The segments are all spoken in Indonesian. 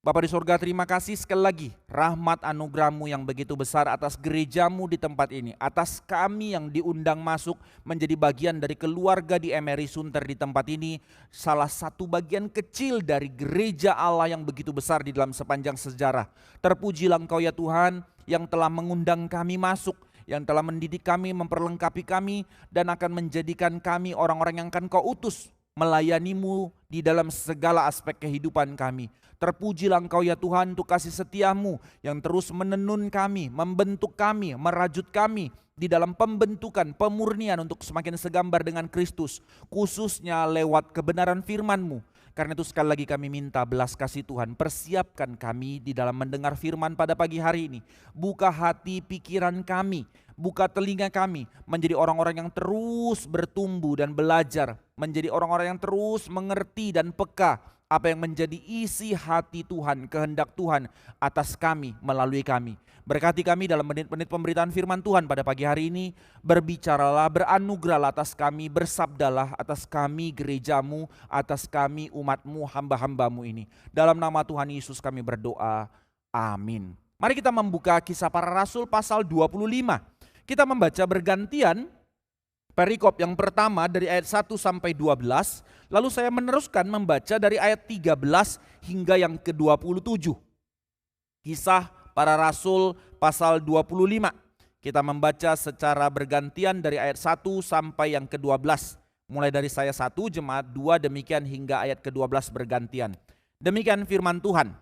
Bapa di sorga, terima kasih sekali lagi rahmat anugerah-Mu yang begitu besar atas gereja-Mu di tempat ini, atas kami yang diundang masuk menjadi bagian dari keluarga di Emery Sunter di tempat ini, salah satu bagian kecil dari gereja Allah yang begitu besar di dalam sepanjang sejarah. Terpujilah Engkau ya Tuhan yang telah mengundang kami masuk, yang telah mendidik kami, memperlengkapi kami, dan akan menjadikan kami orang-orang yang akan Kau utus melayani-Mu di dalam segala aspek kehidupan kami. Terpujilah Engkau ya Tuhan untuk kasih setia-Mu yang terus menenun kami, membentuk kami, merajut kami di dalam pembentukan, pemurnian untuk semakin segambar dengan Kristus, khususnya lewat kebenaran firman-Mu. Karena itu sekali lagi kami minta belas kasih Tuhan, persiapkan kami di dalam mendengar firman pada pagi hari ini. Buka hati pikiran kami, buka telinga kami menjadi orang-orang yang terus bertumbuh dan belajar, menjadi orang-orang yang terus mengerti dan peka apa yang menjadi isi hati Tuhan, kehendak Tuhan atas kami, melalui kami. Berkati kami dalam menit-menit pemberitaan firman Tuhan pada pagi hari ini. Berbicaralah, beranugerahlah atas kami, bersabdalah atas kami gereja-Mu, atas kami umat-Mu, hamba-hamba-Mu ini. Dalam nama Tuhan Yesus kami berdoa, amin. Mari kita membuka Kisah Para Rasul pasal 25. Kita membaca bergantian perikop yang pertama dari ayat 1 sampai 12, lalu saya meneruskan membaca dari ayat 13 hingga yang ke-27. Kisah Para Rasul pasal 25. Kita membaca secara bergantian dari ayat 1 sampai yang ke-12. Mulai dari saya 1, jemaat 2, demikian hingga ayat ke-12 bergantian. Demikian firman Tuhan.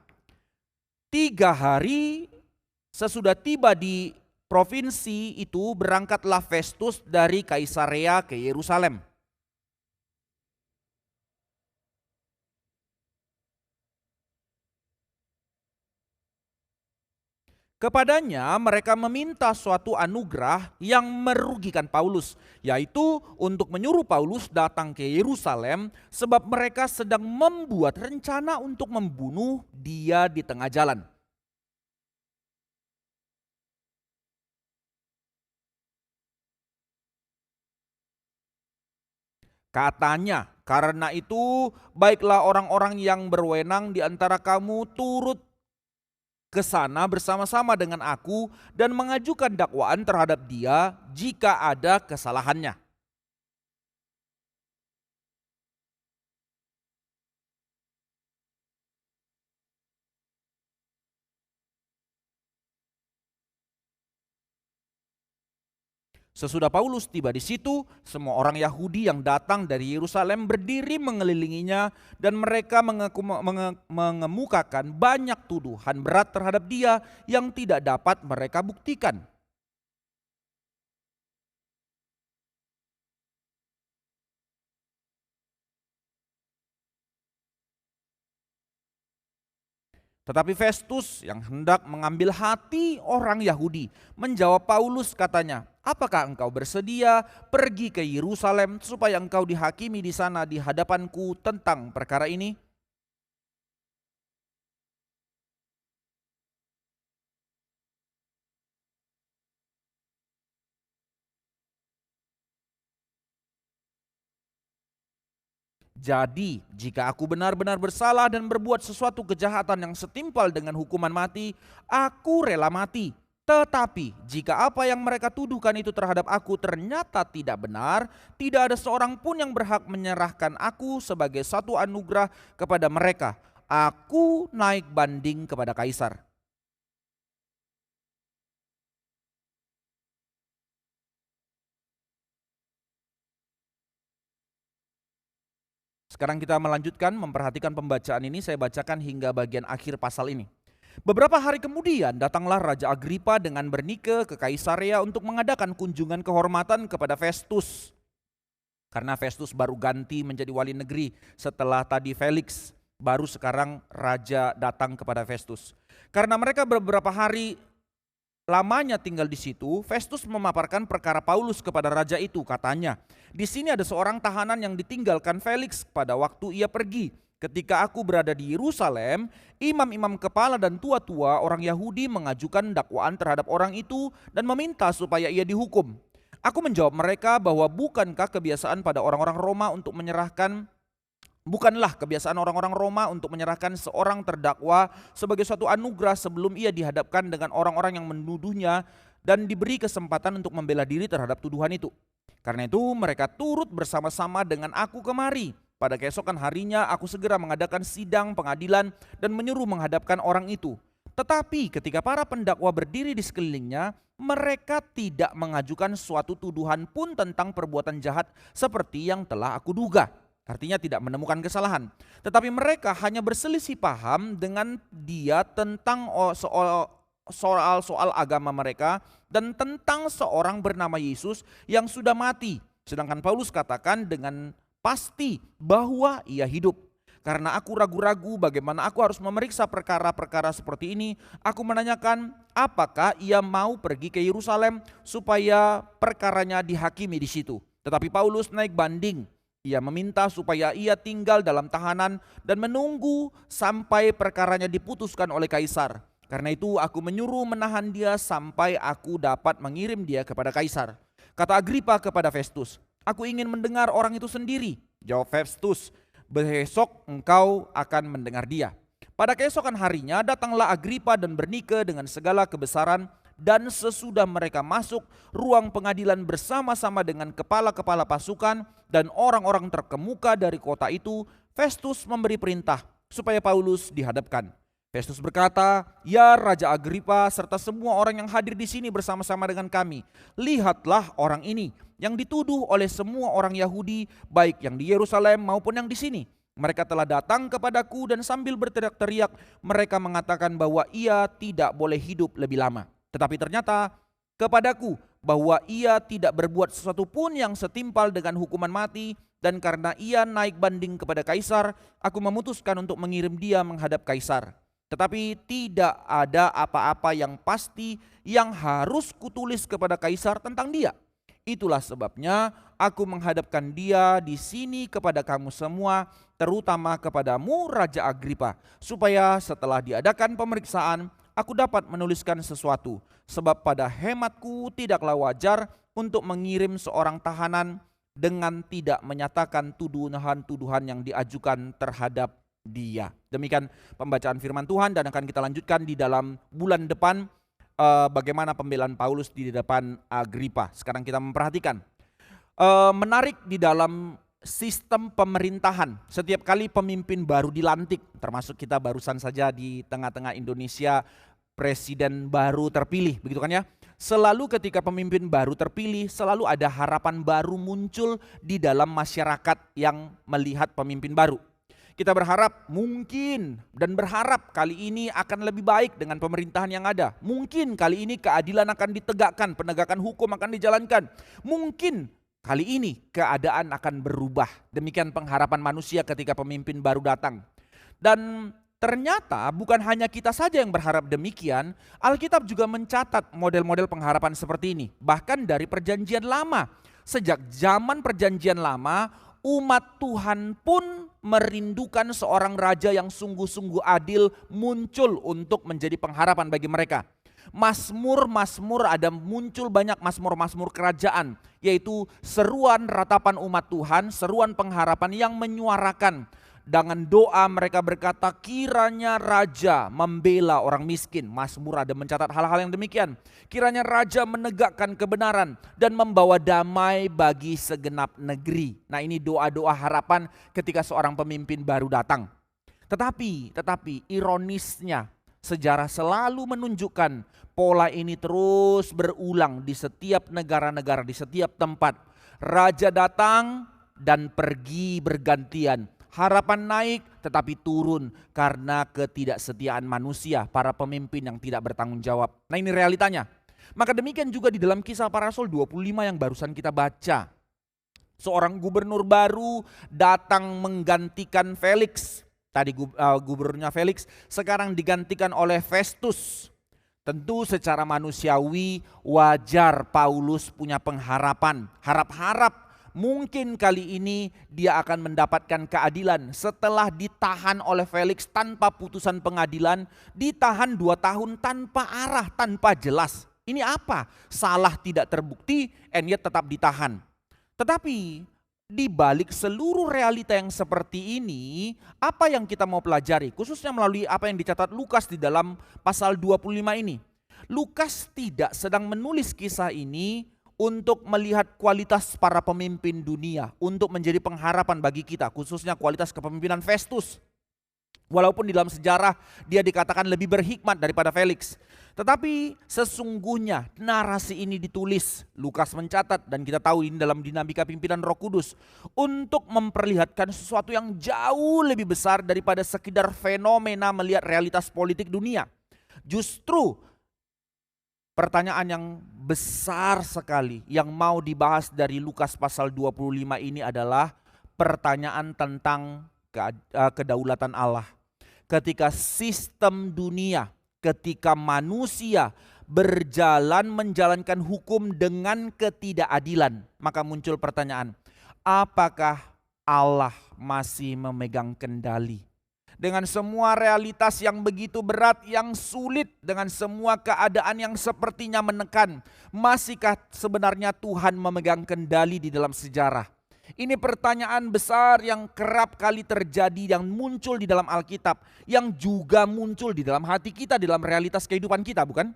3 hari sesudah tiba di provinsi itu, berangkatlah Festus dari Kaisarea ke Yerusalem. Kepadanya mereka meminta suatu anugerah yang merugikan Paulus, yaitu untuk menyuruh Paulus datang ke Yerusalem sebab mereka sedang membuat rencana untuk membunuh dia di tengah jalan. Katanya, karena itu baiklah orang-orang yang berwenang di antara kamu turut ke sana bersama-sama dengan aku dan mengajukan dakwaan terhadap dia jika ada kesalahannya. Sesudah Paulus tiba di situ, semua orang Yahudi yang datang dari Yerusalem berdiri mengelilinginya dan mereka mengemukakan banyak tuduhan berat terhadap dia yang tidak dapat mereka buktikan. Tetapi Festus yang hendak mengambil hati orang Yahudi menjawab Paulus, katanya, apakah engkau bersedia pergi ke Yerusalem supaya engkau dihakimi di sana di hadapanku tentang perkara ini? Jadi, jika aku benar-benar bersalah dan berbuat sesuatu kejahatan yang setimpal dengan hukuman mati, aku rela mati. Tetapi, jika apa yang mereka tuduhkan itu terhadap aku ternyata tidak benar, tidak ada seorang pun yang berhak menyerahkan aku sebagai satu anugerah kepada mereka. Aku naik banding kepada Kaisar. Sekarang kita melanjutkan memperhatikan pembacaan ini, saya bacakan hingga bagian akhir pasal ini. Beberapa hari kemudian datanglah Raja Agripa dengan Bernike ke Kaisarea untuk mengadakan kunjungan kehormatan kepada Festus. Karena Festus baru ganti menjadi wali negeri setelah tadi Felix, baru sekarang Raja datang kepada Festus. Karena mereka beberapa hari lamanya tinggal di situ, Festus memaparkan perkara Paulus kepada raja itu. Katanya, di sini ada seorang tahanan yang ditinggalkan Felix pada waktu ia pergi. Ketika aku berada di Yerusalem, imam-imam kepala dan tua-tua orang Yahudi mengajukan dakwaan terhadap orang itu dan meminta supaya ia dihukum. Aku menjawab mereka bahwa bukankah kebiasaan pada orang-orang Roma untuk menyerahkan Bukanlah kebiasaan orang-orang Roma untuk menyerahkan seorang terdakwa sebagai suatu anugerah sebelum ia dihadapkan dengan orang-orang yang menuduhnya dan diberi kesempatan untuk membela diri terhadap tuduhan itu. Karena itu mereka turut bersama-sama dengan aku kemari. Pada keesokan harinya aku segera mengadakan sidang pengadilan dan menyuruh menghadapkan orang itu. Tetapi ketika para pendakwa berdiri di sekelilingnya, mereka tidak mengajukan suatu tuduhan pun tentang perbuatan jahat seperti yang telah aku duga. Artinya tidak menemukan kesalahan. Tetapi mereka hanya berselisih paham dengan dia tentang soal-soal agama mereka dan tentang seorang bernama Yesus yang sudah mati. Sedangkan Paulus katakan dengan pasti bahwa ia hidup. Karena aku ragu-ragu bagaimana aku harus memeriksa perkara-perkara seperti ini, aku menanyakan apakah ia mau pergi ke Yerusalem supaya perkaranya dihakimi di situ. Tetapi Paulus naik banding. Ia meminta supaya ia tinggal dalam tahanan dan menunggu sampai perkaranya diputuskan oleh kaisar. Karena itu aku menyuruh menahan dia sampai aku dapat mengirim dia kepada kaisar. Kata Agripa kepada Festus, aku ingin mendengar orang itu sendiri. Jawab Festus, besok engkau akan mendengar dia. Pada keesokan harinya datanglah Agripa dan Bernike dengan segala kebesaran, dan sesudah mereka masuk ruang pengadilan bersama-sama dengan kepala-kepala pasukan dan orang-orang terkemuka dari kota itu, Festus memberi perintah supaya Paulus dihadapkan. Festus berkata, "Ya Raja Agripa serta semua orang yang hadir di sini bersama-sama dengan kami, lihatlah orang ini yang dituduh oleh semua orang Yahudi, baik yang di Yerusalem maupun yang di sini. Mereka telah datang kepadaku dan sambil berteriak-teriak mereka mengatakan bahwa ia tidak boleh hidup lebih lama. Tetapi ternyata kepadaku bahwa ia tidak berbuat sesuatu pun yang setimpal dengan hukuman mati, dan karena ia naik banding kepada kaisar, aku memutuskan untuk mengirim dia menghadap kaisar. Tetapi tidak ada apa-apa yang pasti yang harus kutulis kepada kaisar tentang dia. Itulah sebabnya aku menghadapkan dia di sini kepada kamu semua, terutama kepadamu Raja Agripa, supaya setelah diadakan pemeriksaan aku dapat menuliskan sesuatu, sebab pada hematku tidaklah wajar untuk mengirim seorang tahanan dengan tidak menyatakan tuduhan-tuduhan yang diajukan terhadap dia. Demikian pembacaan firman Tuhan, dan akan kita lanjutkan di dalam bulan depan bagaimana pembelaan Paulus di depan Agripa. Sekarang kita memperhatikan menarik di dalam sistem pemerintahan. Setiap kali pemimpin baru dilantik, termasuk kita barusan saja di tengah-tengah Indonesia presiden baru terpilih, begitu kan ya? Selalu ketika pemimpin baru terpilih, selalu ada harapan baru muncul di dalam masyarakat yang melihat pemimpin baru. Kita berharap mungkin dan berharap kali ini akan lebih baik dengan pemerintahan yang ada. Mungkin kali ini keadilan akan ditegakkan, penegakan hukum akan dijalankan. Mungkin kali ini keadaan akan berubah. Demikian pengharapan manusia ketika pemimpin baru datang. Dan ternyata bukan hanya kita saja yang berharap demikian, Alkitab juga mencatat model-model pengharapan seperti ini. Bahkan dari perjanjian lama. Sejak zaman perjanjian lama, umat Tuhan pun merindukan seorang raja yang sungguh-sungguh adil muncul untuk menjadi pengharapan bagi mereka. Mazmur-mazmur, ada muncul banyak mazmur-mazmur kerajaan, yaitu seruan ratapan umat Tuhan, seruan pengharapan yang menyuarakan. Dengan doa mereka berkata, kiranya raja membela orang miskin. Mazmur ada mencatat hal-hal yang demikian. Kiranya raja menegakkan kebenaran dan membawa damai bagi segenap negeri. Nah, ini doa-doa harapan ketika seorang pemimpin baru datang. Tetapi ironisnya sejarah selalu menunjukkan pola ini terus berulang di setiap negara-negara, di setiap tempat. Raja datang dan pergi bergantian. Harapan naik tetapi turun karena ketidaksetiaan manusia, para pemimpin yang tidak bertanggung jawab. Nah, ini realitanya. Maka demikian juga di dalam Kisah Para Rasul 25 yang barusan kita baca. Seorang gubernur baru datang menggantikan Felix. Tadi gubernurnya Felix, sekarang digantikan oleh Festus. Tentu secara manusiawi wajar Paulus punya pengharapan. Harap-harap mungkin kali ini dia akan mendapatkan keadilan setelah ditahan oleh Felix tanpa putusan pengadilan, ditahan 2 tahun tanpa arah, tanpa jelas. Ini apa? Salah tidak terbukti, and yet tetap ditahan. Tetapi Di balik seluruh realita yang seperti ini, apa yang kita mau pelajari? Khususnya melalui apa yang dicatat Lukas di dalam pasal 25 ini. Lukas tidak sedang menulis kisah ini untuk melihat kualitas para pemimpin dunia, untuk menjadi pengharapan bagi kita, khususnya kualitas kepemimpinan Festus. Walaupun di dalam sejarah dia dikatakan lebih berhikmat daripada Felix. Tetapi sesungguhnya narasi ini ditulis, Lukas mencatat, dan kita tahu ini dalam dinamika pimpinan Roh Kudus, untuk memperlihatkan sesuatu yang jauh lebih besar daripada sekedar fenomena melihat realitas politik dunia. Justru pertanyaan yang besar sekali yang mau dibahas dari Lukas pasal 25 ini adalah pertanyaan tentang kedaulatan Allah. Ketika sistem dunia, ketika manusia berjalan menjalankan hukum dengan ketidakadilan, maka muncul pertanyaan, apakah Allah masih memegang kendali? Dengan semua realitas yang begitu berat, yang sulit, dengan semua keadaan yang sepertinya menekan, masihkah sebenarnya Tuhan memegang kendali di dalam sejarah? Ini pertanyaan besar yang kerap kali terjadi, yang muncul di dalam Alkitab, yang juga muncul di dalam hati kita, di dalam realitas kehidupan kita, bukan?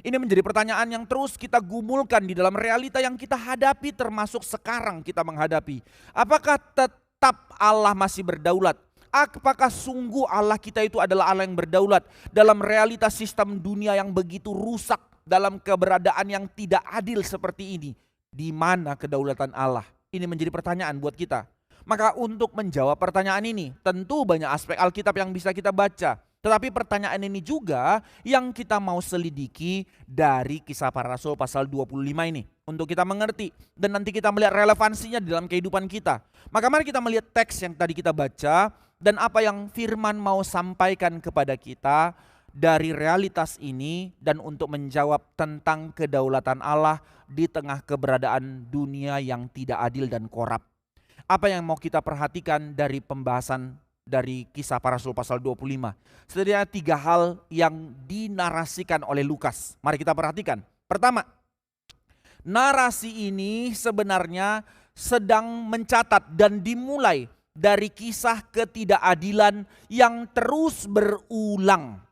Ini menjadi pertanyaan yang terus kita gumulkan di dalam realita yang kita hadapi, termasuk sekarang kita menghadapi. Apakah tetap Allah masih berdaulat? Apakah sungguh Allah kita itu adalah Allah yang berdaulat dalam realitas sistem dunia yang begitu rusak, dalam keberadaan yang tidak adil seperti ini? Di mana kedaulatan Allah? Ini menjadi pertanyaan buat kita. Maka untuk menjawab pertanyaan ini, tentu banyak aspek Alkitab yang bisa kita baca. Tetapi pertanyaan ini juga yang kita mau selidiki dari Kisah Para Rasul pasal 25 ini. Untuk kita mengerti dan nanti kita melihat relevansinya di dalam kehidupan kita. Maka mari kita melihat teks yang tadi kita baca dan apa yang firman mau sampaikan kepada kita dari realitas ini, dan untuk menjawab tentang kedaulatan Allah di tengah keberadaan dunia yang tidak adil dan korup. Apa yang mau kita perhatikan dari pembahasan dari Kisah Para Rasul pasal 25? Setidaknya 3 hal yang dinarasikan oleh Lukas. Mari kita perhatikan. Pertama, narasi ini sebenarnya sedang mencatat dan dimulai dari kisah ketidakadilan yang terus berulang.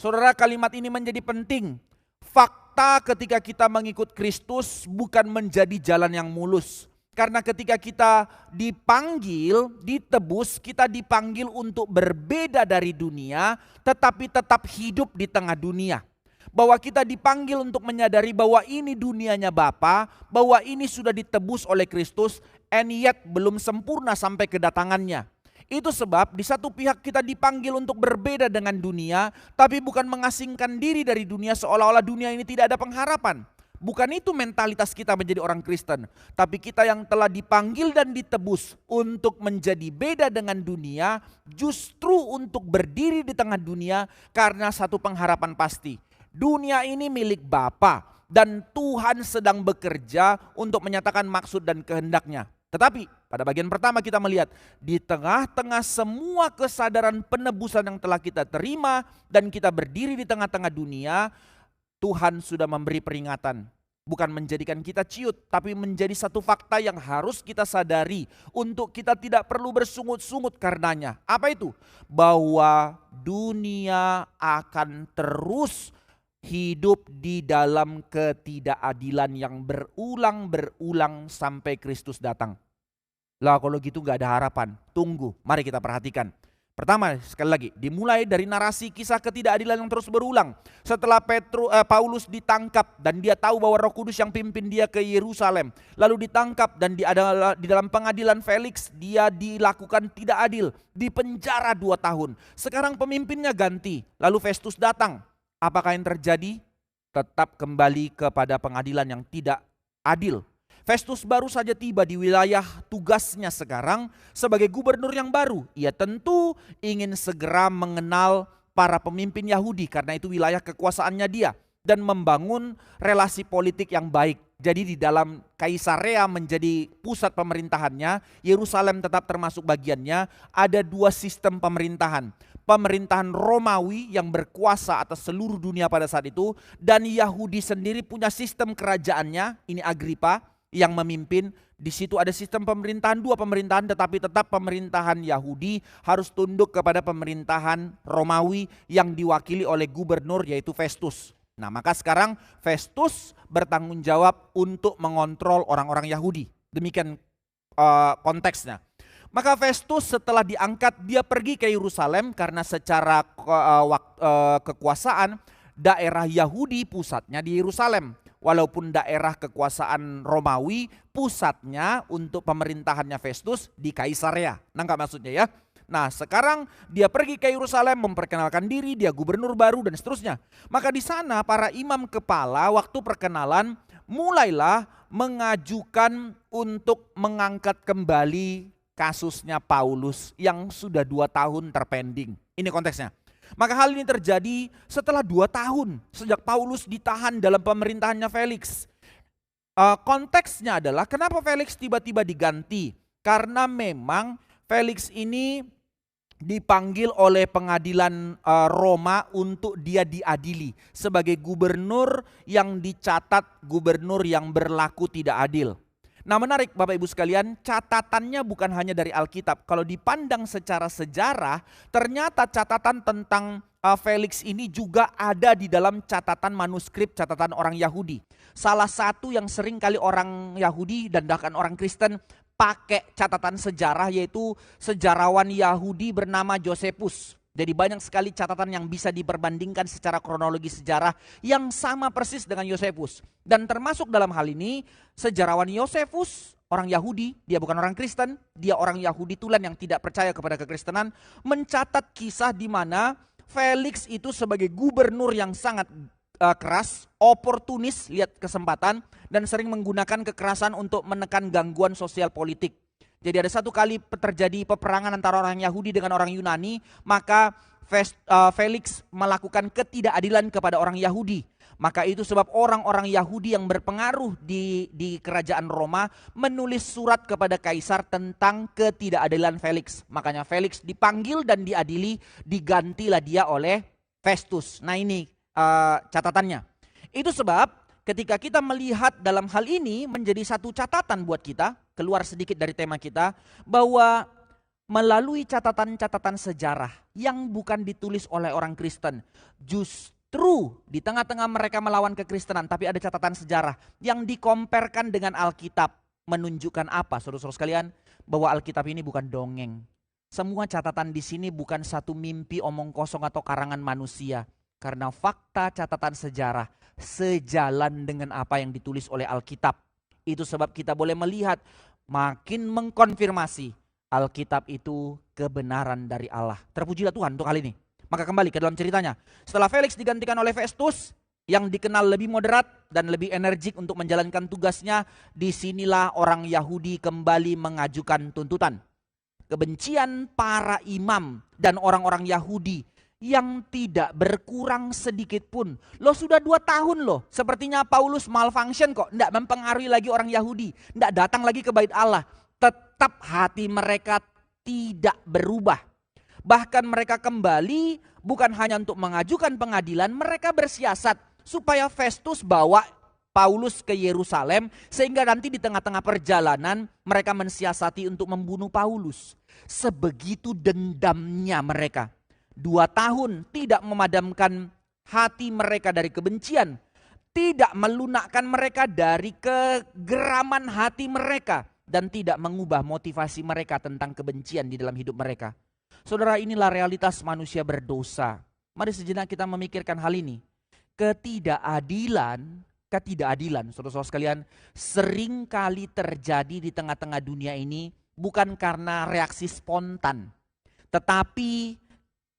Saudara, kalimat ini menjadi penting. Fakta ketika kita mengikut Kristus bukan menjadi jalan yang mulus. Karena ketika kita dipanggil, ditebus, kita dipanggil untuk berbeda dari dunia, tetapi tetap hidup di tengah dunia. Bahwa kita dipanggil untuk menyadari bahwa ini dunianya Bapa, bahwa ini sudah ditebus oleh Kristus, and yet belum sempurna sampai kedatangannya. Itu sebab di satu pihak kita dipanggil untuk berbeda dengan dunia, tapi bukan mengasingkan diri dari dunia seolah-olah dunia ini tidak ada pengharapan. Bukan itu mentalitas kita menjadi orang Kristen. Tapi kita yang telah dipanggil dan ditebus untuk menjadi beda dengan dunia, justru untuk berdiri di tengah dunia karena satu pengharapan pasti. Dunia ini milik Bapa dan Tuhan sedang bekerja untuk menyatakan maksud dan kehendaknya. Tetapi pada bagian pertama kita melihat di tengah-tengah semua kesadaran penebusan yang telah kita terima dan kita berdiri di tengah-tengah dunia, Tuhan sudah memberi peringatan. Bukan menjadikan kita ciut, tapi menjadi satu fakta yang harus kita sadari untuk kita tidak perlu bersungut-sungut karenanya. Apa itu? Bahwa dunia akan terus hidup di dalam ketidakadilan yang berulang-berulang sampai Kristus datang. Lah kalau gitu gak ada harapan. Tunggu, mari kita perhatikan. Pertama, sekali lagi, dimulai dari narasi kisah ketidakadilan yang terus berulang. Setelah Paulus ditangkap dan dia tahu bahwa Roh Kudus yang pimpin dia ke Yerusalem. Lalu ditangkap dan di dalam pengadilan Felix dia dilakukan tidak adil. Dipenjara 2 tahun. Sekarang pemimpinnya ganti. Lalu Festus datang. Apakah yang terjadi? Tetap kembali kepada pengadilan yang tidak adil. Festus baru saja tiba di wilayah tugasnya sekarang sebagai gubernur yang baru. Ia tentu ingin segera mengenal para pemimpin Yahudi karena itu wilayah kekuasaannya dia. Dan membangun relasi politik yang baik. Jadi di dalam Kaisarea menjadi pusat pemerintahannya, Yerusalem tetap termasuk bagiannya. Ada 2 sistem pemerintahan. Pemerintahan Romawi yang berkuasa atas seluruh dunia pada saat itu, dan Yahudi sendiri punya sistem kerajaannya, ini Agripa yang memimpin, Di situ ada sistem pemerintahan, dua pemerintahan, tetapi tetap pemerintahan Yahudi harus tunduk kepada pemerintahan Romawi yang diwakili oleh gubernur yaitu Festus. Nah, maka sekarang Festus bertanggung jawab untuk mengontrol orang-orang Yahudi. Demikian konteksnya. Maka Festus setelah diangkat, dia pergi ke Yerusalem karena secara kekuasaan daerah Yahudi pusatnya di Yerusalem. Walaupun daerah kekuasaan Romawi pusatnya untuk pemerintahannya Festus di Kaisarea. Nangkap maksudnya ya? Nah, sekarang dia pergi ke Yerusalem memperkenalkan diri, dia gubernur baru dan seterusnya. Maka di sana para imam kepala waktu perkenalan mulailah mengajukan untuk mengangkat kembali kasusnya Paulus yang sudah 2 tahun terpending. Ini konteksnya. Maka hal ini terjadi setelah 2 tahun sejak Paulus ditahan dalam pemerintahannya Felix. Konteksnya adalah kenapa Felix tiba-tiba diganti? Karena memang Felix ini dipanggil oleh pengadilan Roma untuk dia diadili sebagai gubernur yang dicatat gubernur yang berlaku tidak adil. Nah, menarik Bapak Ibu sekalian, catatannya bukan hanya dari Alkitab. Kalau dipandang secara sejarah, ternyata catatan tentang Felix ini juga ada di dalam catatan manuskrip catatan orang Yahudi. Salah satu yang sering kali orang Yahudi dan bahkan orang Kristen pakai catatan sejarah yaitu sejarawan Yahudi bernama Josephus. Jadi banyak sekali catatan yang bisa diperbandingkan secara kronologi sejarah yang sama persis dengan Josephus. Dan termasuk dalam hal ini sejarawan Josephus, orang Yahudi, dia bukan orang Kristen, dia orang Yahudi tulen yang tidak percaya kepada kekristenan, mencatat kisah di mana Felix itu sebagai gubernur yang sangat keras, oportunis, lihat kesempatan, dan sering menggunakan kekerasan untuk menekan gangguan sosial politik. Jadi ada satu kali terjadi peperangan antara orang Yahudi dengan orang Yunani, maka Felix melakukan ketidakadilan kepada orang Yahudi. Maka itu sebab orang-orang Yahudi yang berpengaruh di kerajaan Roma menulis surat kepada Kaisar tentang ketidakadilan Felix. Makanya Felix dipanggil dan diadili, digantilah dia oleh Festus. Nah ini catatannya. Itu sebab ketika kita melihat dalam hal ini menjadi satu catatan buat kita, keluar sedikit dari tema kita, bahwa melalui catatan-catatan sejarah yang bukan ditulis oleh orang Kristen, justru di tengah-tengah mereka melawan kekristenan, tapi ada catatan sejarah yang dikomparkan dengan Alkitab, menunjukkan apa saudara-saudara sekalian? Bahwa Alkitab ini bukan dongeng. Semua catatan di sini bukan satu mimpi omong kosong atau karangan manusia, karena fakta catatan sejarah sejalan dengan apa yang ditulis oleh Alkitab. Itu sebab kita boleh melihat makin mengkonfirmasi Alkitab itu kebenaran dari Allah. Terpujilah Tuhan untuk hal ini. Maka kembali ke dalam ceritanya. Setelah Felix digantikan oleh Festus yang dikenal lebih moderat dan lebih energik untuk menjalankan tugasnya, disinilah orang Yahudi kembali mengajukan tuntutan. Kebencian para imam dan orang-orang Yahudi yang tidak berkurang sedikit pun. Loh sudah 2 tahun loh. Sepertinya Paulus malfunction kok. Tidak mempengaruhi lagi orang Yahudi. Tidak datang lagi ke bait Allah. Tetap hati mereka tidak berubah. Bahkan mereka kembali bukan hanya untuk mengajukan pengadilan. Mereka bersiasat supaya Festus bawa Paulus ke Yerusalem. Sehingga nanti di tengah-tengah perjalanan mereka mensiasati untuk membunuh Paulus. Sebegitu dendamnya mereka. 2 tahun tidak memadamkan hati mereka dari kebencian. Tidak melunakkan mereka dari kegeraman hati mereka. Dan tidak mengubah motivasi mereka tentang kebencian di dalam hidup mereka. Saudara, inilah realitas manusia berdosa. Mari sejenak kita memikirkan hal ini. Ketidakadilan saudara-saudara sekalian, sering kali terjadi di tengah-tengah dunia ini. Bukan karena reaksi spontan. Tetapi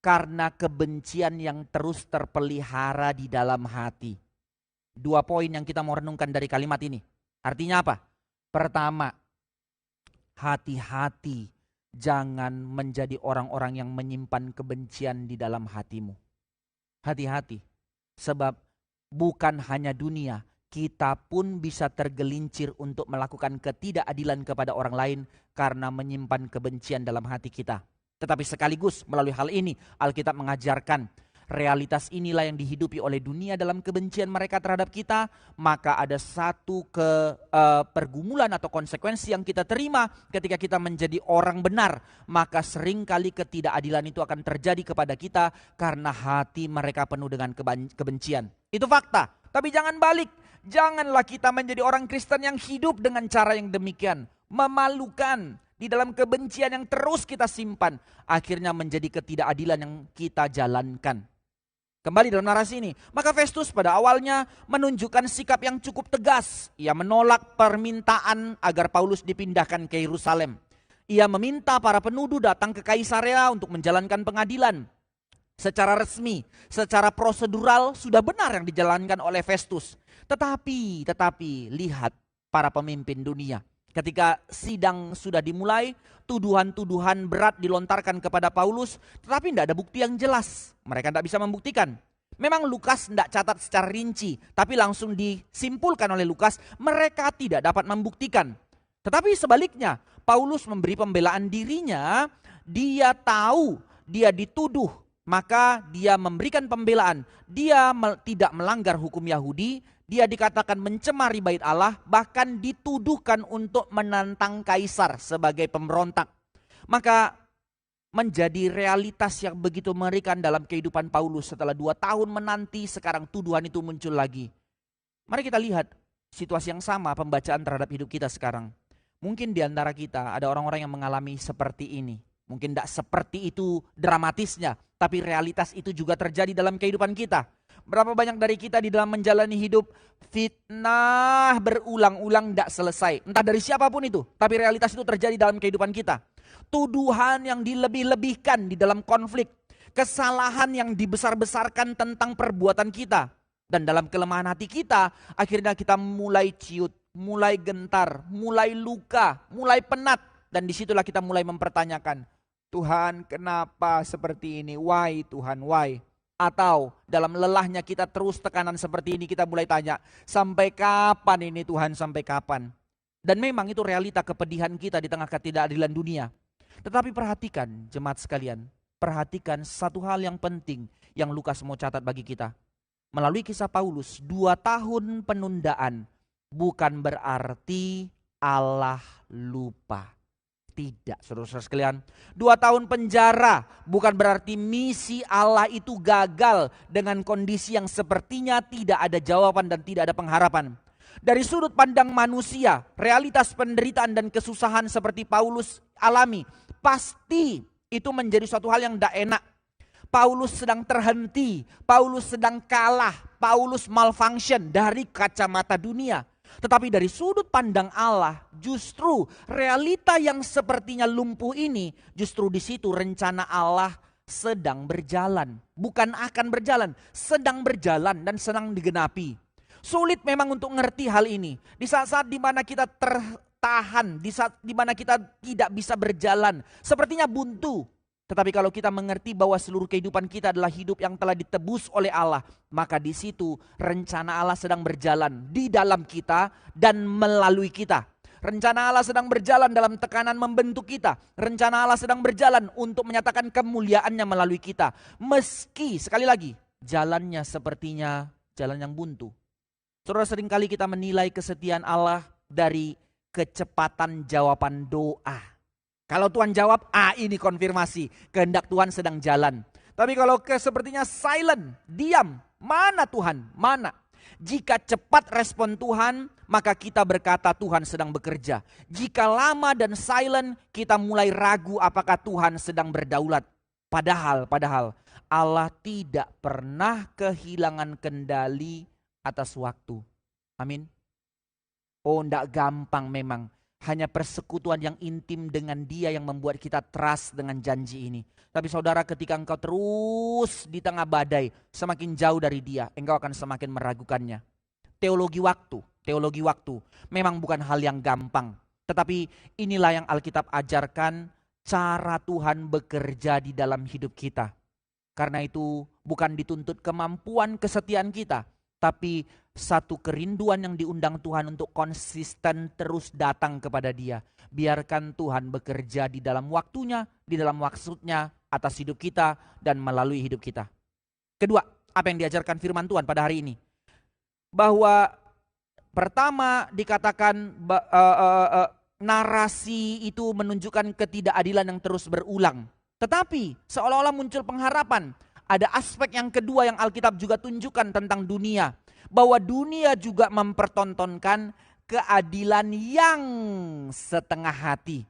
karena kebencian yang terus terpelihara di dalam hati. 2 poin yang kita mau renungkan dari kalimat ini. Artinya apa? Pertama, hati-hati jangan menjadi orang-orang yang menyimpan kebencian di dalam hatimu. Hati-hati, sebab bukan hanya dunia, kita pun bisa tergelincir untuk melakukan ketidakadilan kepada orang lain karena menyimpan kebencian dalam hati kita. Tetapi sekaligus melalui hal ini Alkitab mengajarkan realitas inilah yang dihidupi oleh dunia dalam kebencian mereka terhadap kita, maka ada satu pergumulan atau konsekuensi yang kita terima ketika kita menjadi orang benar. Maka seringkali ketidakadilan itu akan terjadi kepada kita karena hati mereka penuh dengan kebencian. Itu fakta, tapi jangan balik. Janganlah kita menjadi orang Kristen yang hidup dengan cara yang demikian, memalukan, di dalam kebencian yang terus kita simpan, akhirnya menjadi ketidakadilan yang kita jalankan. Kembali dalam narasi ini, maka Festus pada awalnya menunjukkan sikap yang cukup tegas. Ia menolak permintaan agar Paulus dipindahkan ke Yerusalem. Ia meminta para penuduh datang ke Kaisarea untuk menjalankan pengadilan. Secara resmi, secara prosedural sudah benar yang dijalankan oleh Festus. Tetapi lihat para pemimpin dunia. Ketika sidang sudah dimulai, tuduhan-tuduhan berat dilontarkan kepada Paulus, tetapi tidak ada bukti yang jelas. Mereka tidak bisa membuktikan. Memang Lukas tidak catat secara rinci, tapi langsung disimpulkan oleh Lukas, mereka tidak dapat membuktikan. Tetapi sebaliknya, Paulus memberi pembelaan dirinya, dia tahu, dia dituduh, maka dia memberikan pembelaan. Dia tidak melanggar hukum Yahudi, dia dikatakan mencemari bait Allah, bahkan dituduhkan untuk menantang kaisar sebagai pemberontak. Maka menjadi realitas yang begitu mengerikan dalam kehidupan Paulus setelah 2 tahun menanti, sekarang tuduhan itu muncul lagi. Mari kita lihat situasi yang sama pembacaan terhadap hidup kita sekarang. Mungkin di antara kita ada orang-orang yang mengalami seperti ini. Mungkin tidak seperti itu dramatisnya, tapi realitas itu juga terjadi dalam kehidupan kita. Berapa banyak dari kita di dalam menjalani hidup fitnah berulang-ulang tidak selesai. Entah dari siapapun itu, tapi realitas itu terjadi dalam kehidupan kita. Tuduhan yang dilebih-lebihkan di dalam konflik. Kesalahan yang dibesar-besarkan tentang perbuatan kita. Dan dalam kelemahan hati kita, akhirnya kita mulai ciut, mulai gentar, mulai luka, mulai penat. Dan disitulah kita mulai mempertanyakan, Tuhan kenapa seperti ini? Why Tuhan, why? Atau dalam lelahnya kita terus tekanan seperti ini, kita mulai tanya, sampai kapan ini Tuhan, sampai kapan? Dan memang itu realita kepedihan kita di tengah ketidakadilan dunia. Tetapi perhatikan jemaat sekalian, perhatikan satu hal yang penting yang Lukas mau catat bagi kita. Melalui kisah Paulus, 2 tahun penundaan bukan berarti Allah lupa. Tidak, saudara-saudara sekalian. 2 tahun penjara bukan berarti misi Allah itu gagal dengan kondisi yang sepertinya tidak ada jawaban dan tidak ada pengharapan. Dari sudut pandang manusia, realitas penderitaan dan kesusahan seperti Paulus alami, pasti itu menjadi suatu hal yang tidak enak. Paulus sedang terhenti, Paulus sedang kalah, Paulus malfunction dari kacamata dunia. Tetapi dari sudut pandang Allah, justru realita yang sepertinya lumpuh ini, justru di situ rencana Allah sedang berjalan. Bukan akan berjalan, sedang berjalan dan sedang digenapi. Sulit memang untuk mengerti hal ini. Di saat-saat di mana kita tertahan, di saat di mana kita tidak bisa berjalan, sepertinya buntu. Tetapi kalau kita mengerti bahwa seluruh kehidupan kita adalah hidup yang telah ditebus oleh Allah, maka di situ rencana Allah sedang berjalan di dalam kita dan melalui kita. Rencana Allah sedang berjalan dalam tekanan membentuk kita. Rencana Allah sedang berjalan untuk menyatakan kemuliaannya melalui kita. Meski sekali lagi jalannya sepertinya jalan yang buntu. Saudara, seringkali kita menilai kesetiaan Allah dari kecepatan jawaban doa. Kalau Tuhan jawab, ini konfirmasi, kehendak Tuhan sedang jalan. Tapi kalau sepertinya silent, diam, mana Tuhan, mana? Jika cepat respon Tuhan, maka kita berkata Tuhan sedang bekerja. Jika lama dan silent, kita mulai ragu apakah Tuhan sedang berdaulat. Padahal Allah tidak pernah kehilangan kendali atas waktu. Amin. Oh, enggak gampang memang. Hanya persekutuan yang intim dengan Dia yang membuat kita trust dengan janji ini. Tapi saudara, ketika engkau terus di tengah badai, semakin jauh dari Dia, engkau akan semakin meragukannya. Teologi waktu memang bukan hal yang gampang. Tetapi inilah yang Alkitab ajarkan, cara Tuhan bekerja di dalam hidup kita. Karena itu bukan dituntut kemampuan kesetiaan kita, tapi satu kerinduan yang diundang Tuhan untuk konsisten terus datang kepada Dia. Biarkan Tuhan bekerja di dalam waktunya, di dalam maksudnya atas hidup kita dan melalui hidup kita. Kedua, apa yang diajarkan firman Tuhan pada hari ini? Bahwa pertama dikatakan narasi itu menunjukkan ketidakadilan yang terus berulang. Tetapi seolah-olah muncul pengharapan. Ada aspek yang kedua yang Alkitab juga tunjukkan tentang dunia. Bahwa dunia juga mempertontonkan keadilan yang setengah hati.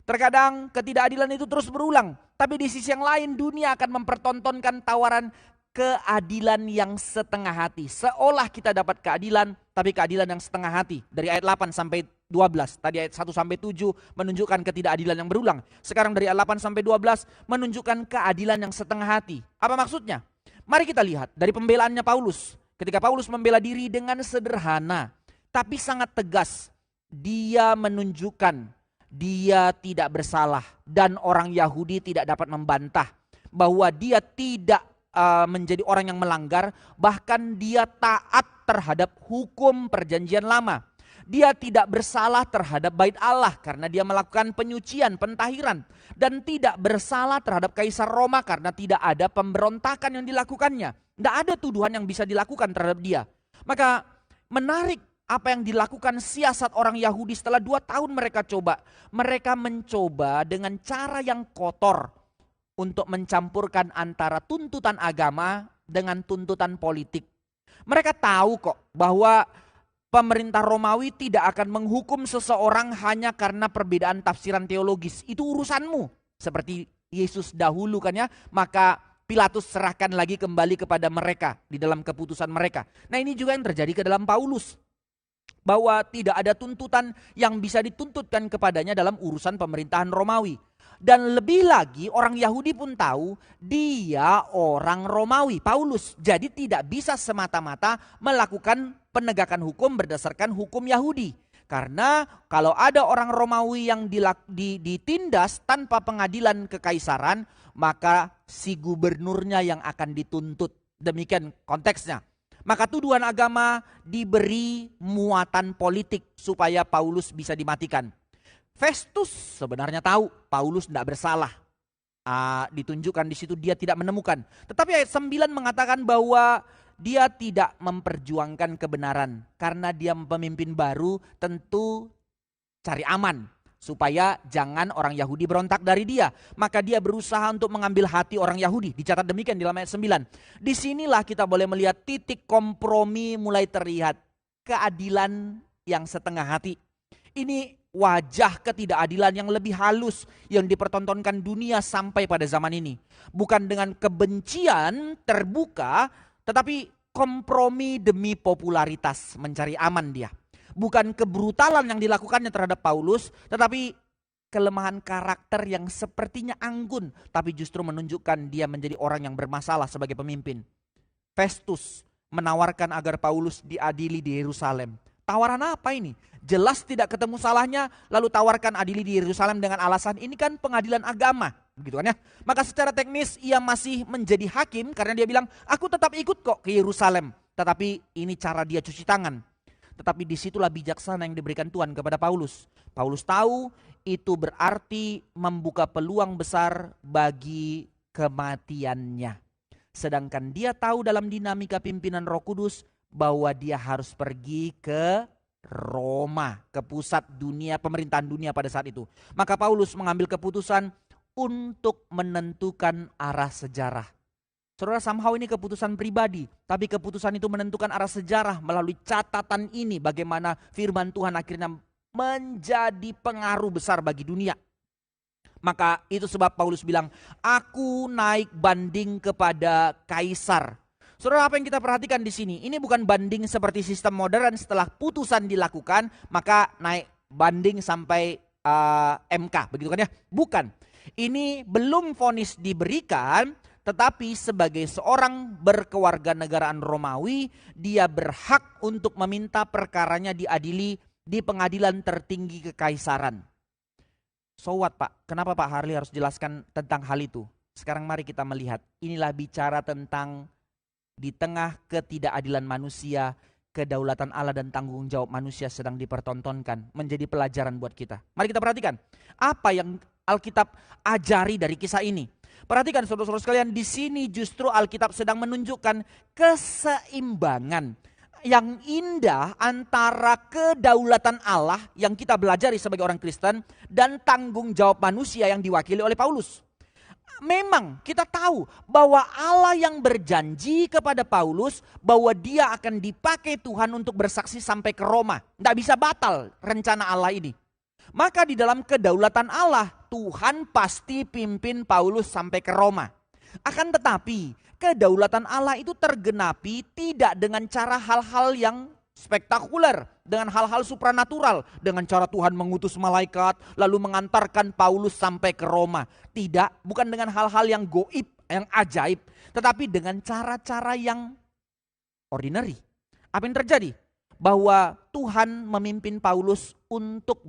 Terkadang ketidakadilan itu terus berulang. Tapi di sisi yang lain dunia akan mempertontonkan tawaran keadilan yang setengah hati. Seolah kita dapat keadilan, tapi keadilan yang setengah hati. Dari ayat 8 sampai 12. Tadi ayat 1 sampai 7 menunjukkan ketidakadilan yang berulang. Sekarang dari ayat 8 sampai 12 menunjukkan keadilan yang setengah hati. Apa maksudnya? Mari kita lihat dari pembelaannya Paulus. Ketika Paulus membela diri dengan sederhana, tapi sangat tegas. Dia menunjukkan dia tidak bersalah dan orang Yahudi tidak dapat membantah bahwa dia tidak menjadi orang yang melanggar, bahkan dia taat terhadap hukum perjanjian lama. Dia tidak bersalah terhadap bait Allah karena dia melakukan penyucian, pentahiran, dan tidak bersalah terhadap Kaisar Roma karena tidak ada pemberontakan yang dilakukannya. Tidak ada tuduhan yang bisa dilakukan terhadap dia. Maka menarik apa yang dilakukan siasat orang Yahudi setelah 2 tahun mereka coba. Mereka mencoba dengan cara yang kotor untuk mencampurkan antara tuntutan agama dengan tuntutan politik. Mereka tahu kok bahwa pemerintah Romawi tidak akan menghukum seseorang hanya karena perbedaan tafsiran teologis. Itu urusanmu. Seperti Yesus dahulu kan ya, maka Pilatus serahkan lagi kembali kepada mereka di dalam keputusan mereka. Nah ini juga yang terjadi ke dalam Paulus. Bahwa tidak ada tuntutan yang bisa dituntutkan kepadanya dalam urusan pemerintahan Romawi. Dan lebih lagi orang Yahudi pun tahu dia orang Romawi, Paulus. Jadi tidak bisa semata-mata melakukan penegakan hukum berdasarkan hukum Yahudi. Karena kalau ada orang Romawi yang ditindas tanpa pengadilan kekaisaran, maka si gubernurnya yang akan dituntut. Demikian konteksnya. Maka tuduhan agama diberi muatan politik supaya Paulus bisa dimatikan. Festus sebenarnya tahu Paulus tidak bersalah. Ditunjukkan di situ dia tidak menemukan. Tetapi ayat 9 mengatakan bahwa dia tidak memperjuangkan kebenaran. Karena dia pemimpin baru tentu cari aman. Supaya jangan orang Yahudi berontak dari dia. Maka dia berusaha untuk mengambil hati orang Yahudi. Dicatat demikian di dalam ayat 9. Disinilah kita boleh melihat titik kompromi mulai terlihat. Keadilan yang setengah hati. Ini wajah ketidakadilan yang lebih halus yang dipertontonkan dunia sampai pada zaman ini. Bukan dengan kebencian terbuka, tetapi kompromi demi popularitas, mencari aman dia. Bukan kebrutalan yang dilakukannya terhadap Paulus, tetapi kelemahan karakter yang sepertinya anggun, tapi justru menunjukkan dia menjadi orang yang bermasalah sebagai pemimpin. Festus menawarkan agar Paulus diadili di Yerusalem. Tawaran apa ini? Jelas tidak ketemu salahnya, lalu tawarkan adili di Yerusalem dengan alasan ini kan pengadilan agama. Begitu kan ya? Maka secara teknis ia masih menjadi hakim karena dia bilang, aku tetap ikut kok ke Yerusalem. Tetapi ini cara dia cuci tangan. Tetapi disitulah bijaksana yang diberikan Tuhan kepada Paulus. Paulus tahu itu berarti membuka peluang besar bagi kematiannya. Sedangkan dia tahu dalam dinamika pimpinan Roh Kudus bahwa dia harus pergi ke Roma, ke pusat dunia, pemerintahan dunia pada saat itu. Maka Paulus mengambil keputusan untuk menentukan arah sejarah. Saudara, somehow ini keputusan pribadi, tapi keputusan itu menentukan arah sejarah melalui catatan ini bagaimana firman Tuhan akhirnya menjadi pengaruh besar bagi dunia. Maka itu sebab Paulus bilang, aku naik banding kepada Kaisar. Saudara, apa yang kita perhatikan di sini? Ini bukan banding seperti sistem modern setelah putusan dilakukan, maka naik banding sampai MK, begitu kan ya? Bukan. Ini belum vonis diberikan, tetapi sebagai seorang berkewarganegaraan Romawi, dia berhak untuk meminta perkaranya diadili di pengadilan tertinggi kekaisaran. So what Pak? Kenapa Pak Harley harus jelaskan tentang hal itu? Sekarang mari kita melihat. Inilah bicara tentang di tengah ketidakadilan manusia, kedaulatan Allah dan tanggung jawab manusia sedang dipertontonkan. Menjadi pelajaran buat kita. Mari kita perhatikan. Apa yang Alkitab ajari dari kisah ini? Perhatikan saudara-saudara sekalian, di sini justru Alkitab sedang menunjukkan keseimbangan yang indah antara kedaulatan Allah yang kita belajari sebagai orang Kristen dan tanggung jawab manusia yang diwakili oleh Paulus. Memang kita tahu bahwa Allah yang berjanji kepada Paulus bahwa dia akan dipakai Tuhan untuk bersaksi sampai ke Roma. Tidak bisa batal rencana Allah ini. Maka di dalam kedaulatan Allah, Tuhan pasti pimpin Paulus sampai ke Roma. Akan tetapi kedaulatan Allah itu tergenapi tidak dengan cara hal-hal yang spektakuler, dengan hal-hal supranatural, dengan cara Tuhan mengutus malaikat lalu mengantarkan Paulus sampai ke Roma. Tidak, bukan dengan hal-hal yang goib, yang ajaib, tetapi dengan cara-cara yang ordinary. Apa yang terjadi? Bahwa Tuhan memimpin Paulus untuk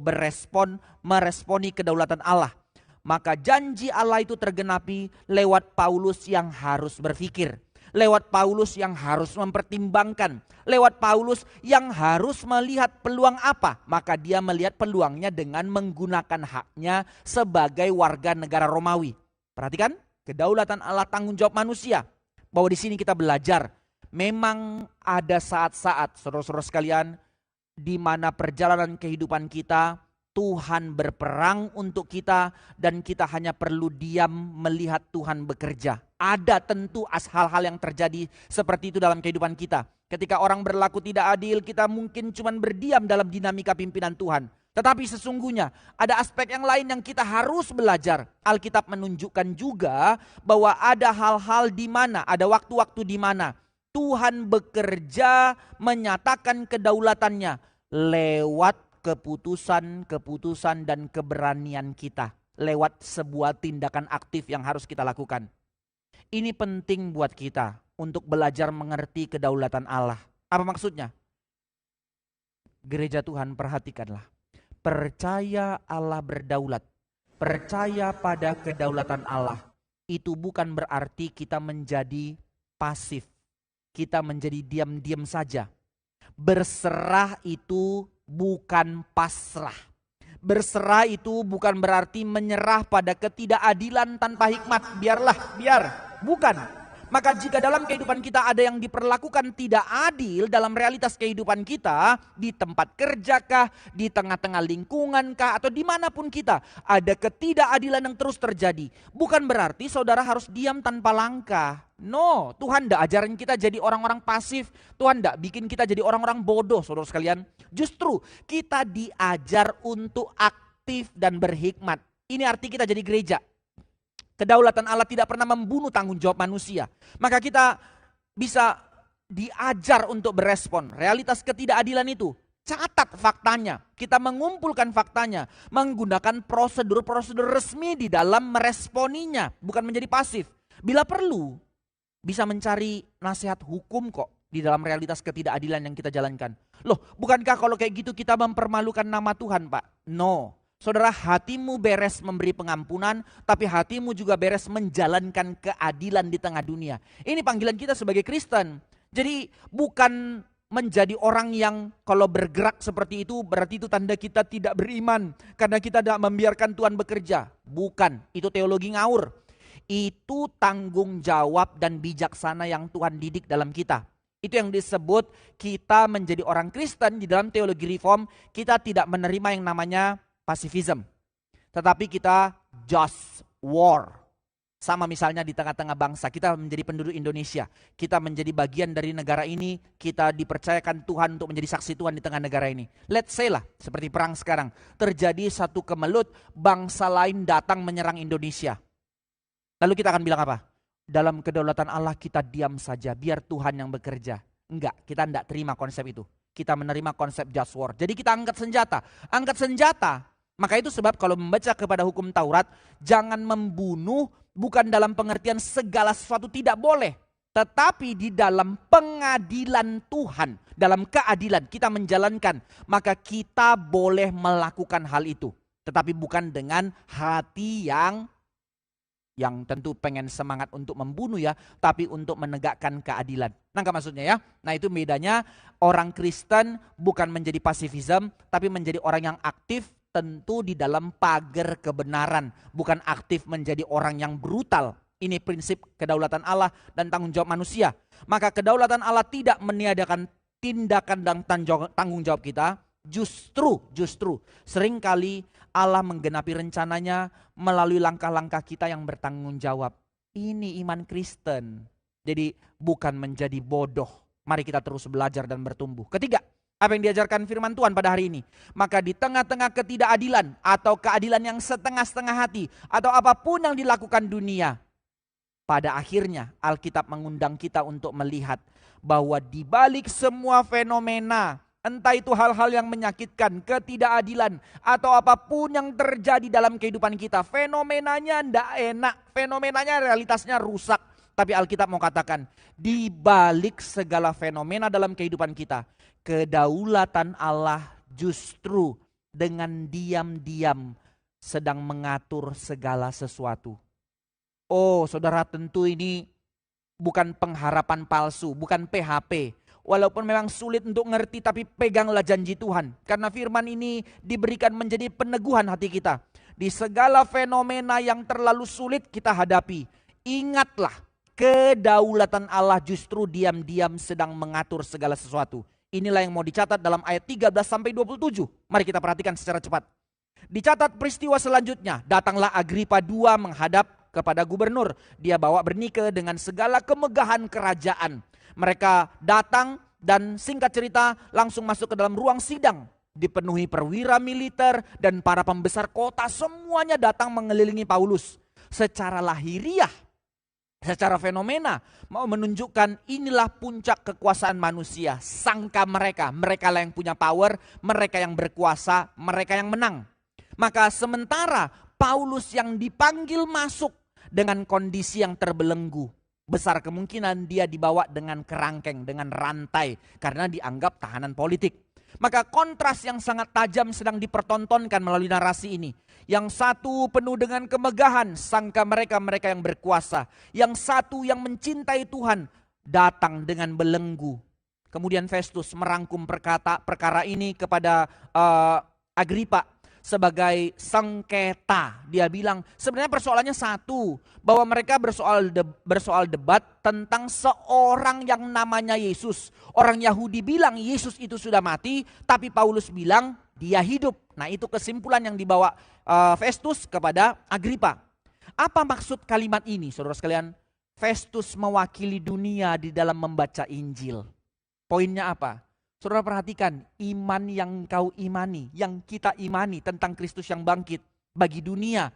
meresponi kedaulatan Allah. Maka janji Allah itu tergenapi lewat Paulus yang harus berpikir. Lewat Paulus yang harus mempertimbangkan. Lewat Paulus yang harus melihat peluang apa. Maka dia melihat peluangnya dengan menggunakan haknya sebagai warga negara Romawi. Perhatikan, kedaulatan Allah, tanggung jawab manusia. Bahwa di sini kita belajar. Memang ada saat-saat, saudara-saudara sekalian, di mana perjalanan kehidupan kita, Tuhan berperang untuk kita dan kita hanya perlu diam melihat Tuhan bekerja. Ada tentu hal-hal yang terjadi seperti itu dalam kehidupan kita. Ketika orang berlaku tidak adil, kita mungkin cuma berdiam dalam dinamika pimpinan Tuhan. Tetapi sesungguhnya ada aspek yang lain yang kita harus belajar. Alkitab menunjukkan juga bahwa ada hal-hal di mana, ada waktu-waktu di mana Tuhan bekerja menyatakan kedaulatannya lewat keputusan dan keberanian kita. Lewat sebuah tindakan aktif yang harus kita lakukan. Ini penting buat kita untuk belajar mengerti kedaulatan Allah. Apa maksudnya? Gereja Tuhan, perhatikanlah. Percaya Allah berdaulat. Percaya pada kedaulatan Allah. Itu bukan berarti kita menjadi pasif. Kita menjadi diam-diam saja. Berserah itu bukan pasrah. Berserah itu bukan berarti menyerah pada ketidakadilan tanpa hikmat. Biar. Bukan. Maka jika dalam kehidupan kita ada yang diperlakukan tidak adil dalam realitas kehidupan kita, di tempat kerja kah, di tengah-tengah lingkungan kah, atau dimanapun kita, ada ketidakadilan yang terus terjadi. Bukan berarti saudara harus diam tanpa langkah. No, Tuhan tidak ajarin kita jadi orang-orang pasif. Tuhan tidak bikin kita jadi orang-orang bodoh, saudara sekalian. Justru kita diajar untuk aktif dan berhikmat. Ini arti kita jadi gereja. Kedaulatan Allah tidak pernah membunuh tanggung jawab manusia. Maka kita bisa diajar untuk berespon. Realitas ketidakadilan itu, catat faktanya. Kita mengumpulkan faktanya. Menggunakan prosedur-prosedur resmi di dalam meresponinya. Bukan menjadi pasif. Bila perlu, bisa mencari nasihat hukum kok di dalam realitas ketidakadilan yang kita jalankan. Loh, bukankah kalau kayak gitu kita mempermalukan nama Tuhan, Pak? No. Saudara, hatimu beres memberi pengampunan, tapi hatimu juga beres menjalankan keadilan di tengah dunia. Ini panggilan kita sebagai Kristen. Jadi bukan menjadi orang yang kalau bergerak seperti itu berarti itu tanda kita tidak beriman. Karena kita tidak membiarkan Tuhan bekerja. Bukan, itu teologi ngawur. Itu tanggung jawab dan bijaksana yang Tuhan didik dalam kita. Itu yang disebut kita menjadi orang Kristen di dalam teologi reform. Kita tidak menerima yang namanya pasifism, tetapi kita just war. Sama misalnya di tengah-tengah bangsa, kita menjadi penduduk Indonesia, kita menjadi bagian dari negara ini, kita dipercayakan Tuhan untuk menjadi saksi Tuhan di tengah negara ini. Let's say lah, seperti perang sekarang, terjadi satu kemelut, bangsa lain datang menyerang Indonesia. Lalu kita akan bilang apa? Dalam kedaulatan Allah kita diam saja, biar Tuhan yang bekerja. Enggak, kita tidak terima konsep itu. Kita menerima konsep just war. Jadi kita angkat senjata. Maka itu sebab kalau membaca kepada hukum Taurat, jangan membunuh bukan dalam pengertian segala sesuatu tidak boleh. Tetapi di dalam pengadilan Tuhan, dalam keadilan kita menjalankan, maka kita boleh melakukan hal itu. Tetapi bukan dengan hati yang tentu pengen semangat untuk membunuh ya, tapi untuk menegakkan keadilan. Nangkap maksudnya ya? Nah itu bedanya orang Kristen bukan menjadi pasifisme, tapi menjadi orang yang aktif, tentu di dalam pagar kebenaran, bukan aktif menjadi orang yang brutal. Ini prinsip kedaulatan Allah dan tanggung jawab manusia. Maka kedaulatan Allah tidak meniadakan tindakan dan tanggung jawab kita. Justru seringkali Allah menggenapi rencananya melalui langkah-langkah kita yang bertanggung jawab. Ini iman Kristen. Jadi bukan menjadi bodoh. Mari kita terus belajar dan bertumbuh. Ketiga, apa yang diajarkan firman Tuhan pada hari ini? Maka di tengah-tengah ketidakadilan atau keadilan yang setengah-setengah hati atau apapun yang dilakukan dunia, pada akhirnya Alkitab mengundang kita untuk melihat bahwa di balik semua fenomena, entah itu hal-hal yang menyakitkan, ketidakadilan, atau apapun yang terjadi dalam kehidupan kita, fenomenanya tidak enak, fenomenanya realitasnya rusak. Tapi Alkitab mau katakan, di balik segala fenomena dalam kehidupan kita, kedaulatan Allah justru dengan diam-diam sedang mengatur segala sesuatu. Oh saudara, tentu ini bukan pengharapan palsu, bukan PHP. Walaupun memang sulit untuk ngerti, tapi peganglah janji Tuhan. Karena firman ini diberikan menjadi peneguhan hati kita. Di segala fenomena yang terlalu sulit kita hadapi, ingatlah kedaulatan Allah justru diam-diam sedang mengatur segala sesuatu. Inilah yang mau dicatat dalam ayat 13-27. Mari kita perhatikan secara cepat. Dicatat peristiwa selanjutnya, datanglah Agripa II menghadap kepada gubernur. Dia bawa Bernike dengan segala kemegahan kerajaan. Mereka datang dan singkat cerita langsung masuk ke dalam ruang sidang. Dipenuhi perwira militer dan para pembesar kota, semuanya datang mengelilingi Paulus. Secara lahiriah, secara fenomena mau menunjukkan inilah puncak kekuasaan manusia. Sangka mereka lah yang punya power, mereka yang berkuasa, mereka yang menang. Maka sementara Paulus yang dipanggil masuk dengan kondisi yang terbelenggu, besar kemungkinan dia dibawa dengan kerangkeng, dengan rantai, karena dianggap tahanan politik. Maka kontras yang sangat tajam sedang dipertontonkan melalui narasi ini. Yang satu penuh dengan kemegahan, sangka mereka yang berkuasa. Yang satu yang mencintai Tuhan, datang dengan belenggu. Kemudian Festus merangkum perkara ini kepada Agripa sebagai sengketa. Dia bilang sebenarnya persoalannya satu, bahwa mereka bersoal debat tentang seorang yang namanya Yesus. Orang Yahudi bilang Yesus itu sudah mati, tapi Paulus bilang dia hidup. Nah, itu kesimpulan yang dibawa Festus kepada Agripa. Apa maksud kalimat ini, saudara sekalian? Festus mewakili dunia di dalam membaca Injil. Poinnya apa? Saudara perhatikan, iman yang kau imani, yang kita imani tentang Kristus yang bangkit bagi dunia,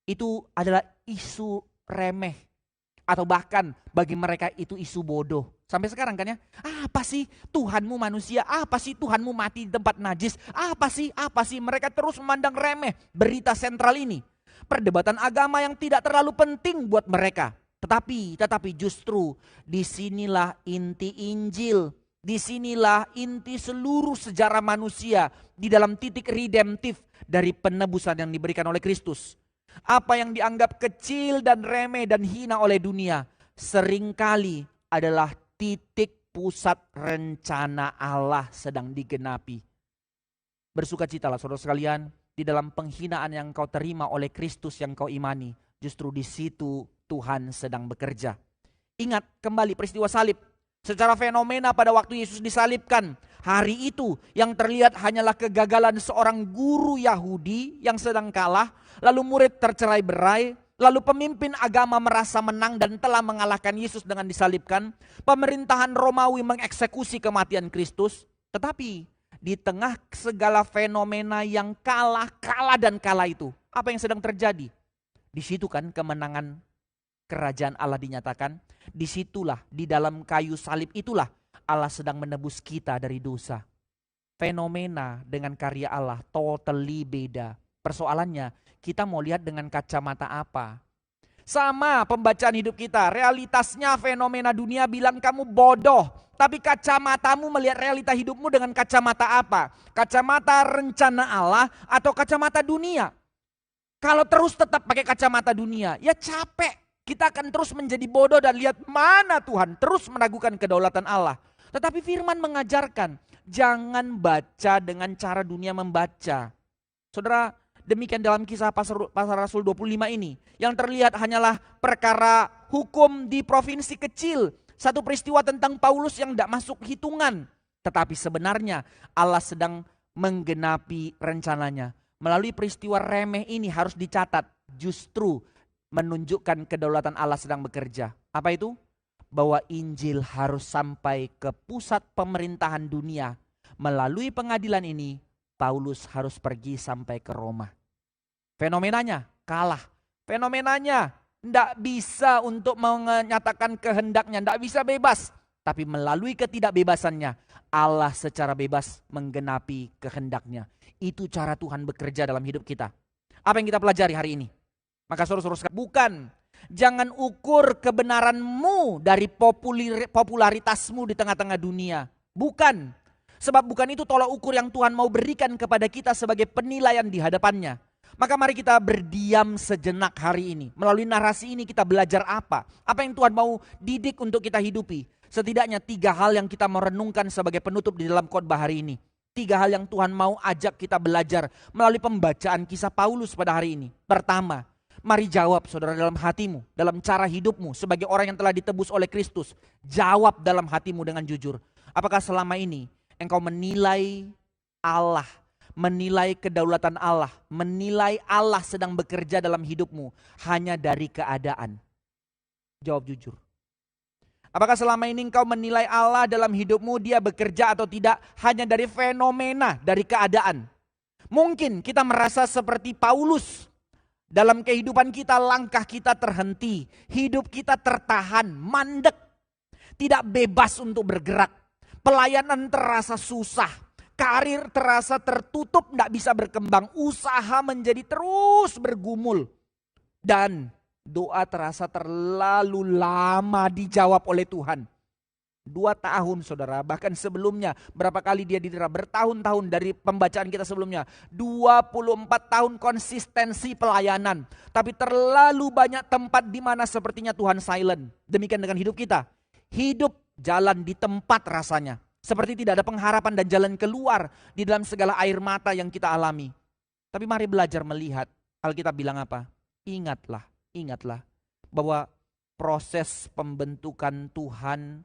itu adalah isu remeh. Atau bahkan bagi mereka itu isu bodoh. Sampai sekarang kan ya, apa sih Tuhanmu manusia, apa sih Tuhanmu mati di tempat najis, apa sih, mereka terus memandang remeh berita sentral ini. Perdebatan agama yang tidak terlalu penting buat mereka. Tetapi justru disinilah inti Injil. Disinilah inti seluruh sejarah manusia di dalam titik redemptif dari penebusan yang diberikan oleh Kristus. Apa yang dianggap kecil dan remeh dan hina oleh dunia seringkali adalah titik pusat rencana Allah sedang digenapi. Bersukacitalah saudara sekalian, di dalam penghinaan yang kau terima oleh Kristus yang kau imani, justru di situ Tuhan sedang bekerja. Ingat kembali peristiwa salib. Secara fenomena pada waktu Yesus disalibkan, hari itu yang terlihat hanyalah kegagalan seorang guru Yahudi yang sedang kalah, lalu murid tercerai-berai, lalu pemimpin agama merasa menang dan telah mengalahkan Yesus dengan disalibkan, pemerintahan Romawi mengeksekusi kematian Kristus. Tetapi di tengah segala fenomena yang kalah itu, apa yang sedang terjadi? Di situ kan kemenangan kerajaan Allah dinyatakan. Disitulah, di dalam kayu salib itulah Allah sedang menebus kita dari dosa. Fenomena dengan karya Allah totally beda. Persoalannya, kita mau lihat dengan kacamata apa? Sama pembacaan hidup kita, realitasnya fenomena dunia bilang kamu bodoh. Tapi kacamatamu melihat realita hidupmu dengan kacamata apa? Kacamata rencana Allah atau kacamata dunia? Kalau terus tetap pakai kacamata dunia, ya capek. Kita akan terus menjadi bodoh dan lihat mana Tuhan, terus meragukan kedaulatan Allah. Tetapi firman mengajarkan, jangan baca dengan cara dunia membaca. Saudara, Demikian dalam kisah pasal Rasul 25 ini. Yang terlihat hanyalah perkara hukum di provinsi kecil. Satu peristiwa tentang Paulus yang tidak masuk hitungan. Tetapi sebenarnya Allah sedang menggenapi rencananya. Melalui peristiwa remeh ini harus dicatat, justru menunjukkan kedaulatan Allah sedang bekerja. Apa itu? Bahwa Injil harus sampai ke pusat pemerintahan dunia. Melalui pengadilan ini, Paulus harus pergi sampai ke Roma. Fenomenanya kalah. Fenomenanya tidak bisa untuk menyatakan kehendaknya, tidak bisa bebas. Tapi melalui ketidakbebasannya, Allah secara bebas menggenapi kehendaknya. Itu cara Tuhan bekerja dalam hidup kita. Apa yang kita pelajari hari ini? Maka saudara-saudara, bukan. Jangan ukur kebenaranmu dari popularitasmu di tengah-tengah dunia. Bukan. Sebab bukan itu tolak ukur yang Tuhan mau berikan kepada kita sebagai penilaian di hadapannya. Maka mari kita berdiam sejenak hari ini. Melalui narasi ini kita belajar apa? Apa yang Tuhan mau didik untuk kita hidupi? Setidaknya 3 hal yang kita mau renungkan sebagai penutup di dalam khotbah hari ini. 3 hal yang Tuhan mau ajak kita belajar melalui pembacaan kisah Paulus pada hari ini. Pertama, mari jawab saudara dalam hatimu, dalam cara hidupmu sebagai orang yang telah ditebus oleh Kristus. Jawab dalam hatimu dengan jujur. Apakah selama ini engkau menilai Allah, menilai kedaulatan Allah, menilai Allah sedang bekerja dalam hidupmu hanya dari keadaan? Jawab jujur. Apakah selama ini engkau menilai Allah dalam hidupmu, dia bekerja atau tidak hanya dari fenomena, dari keadaan? Mungkin kita merasa seperti Paulus. Dalam kehidupan kita, langkah kita terhenti, hidup kita tertahan, mandek, tidak bebas untuk bergerak. Pelayanan terasa susah, karir terasa tertutup, tidak bisa berkembang, usaha menjadi terus bergumul. Dan doa terasa terlalu lama dijawab oleh Tuhan. 2 tahun saudara, bahkan sebelumnya berapa kali dia didera, bertahun-tahun dari pembacaan kita sebelumnya. 24 tahun konsistensi pelayanan. Tapi terlalu banyak tempat di mana sepertinya Tuhan silent. Demikian dengan hidup kita. Hidup jalan di tempat rasanya. Seperti tidak ada pengharapan dan jalan keluar di dalam segala air mata yang kita alami. Tapi mari belajar melihat. Alkitab bilang apa? Ingatlah bahwa proses pembentukan Tuhan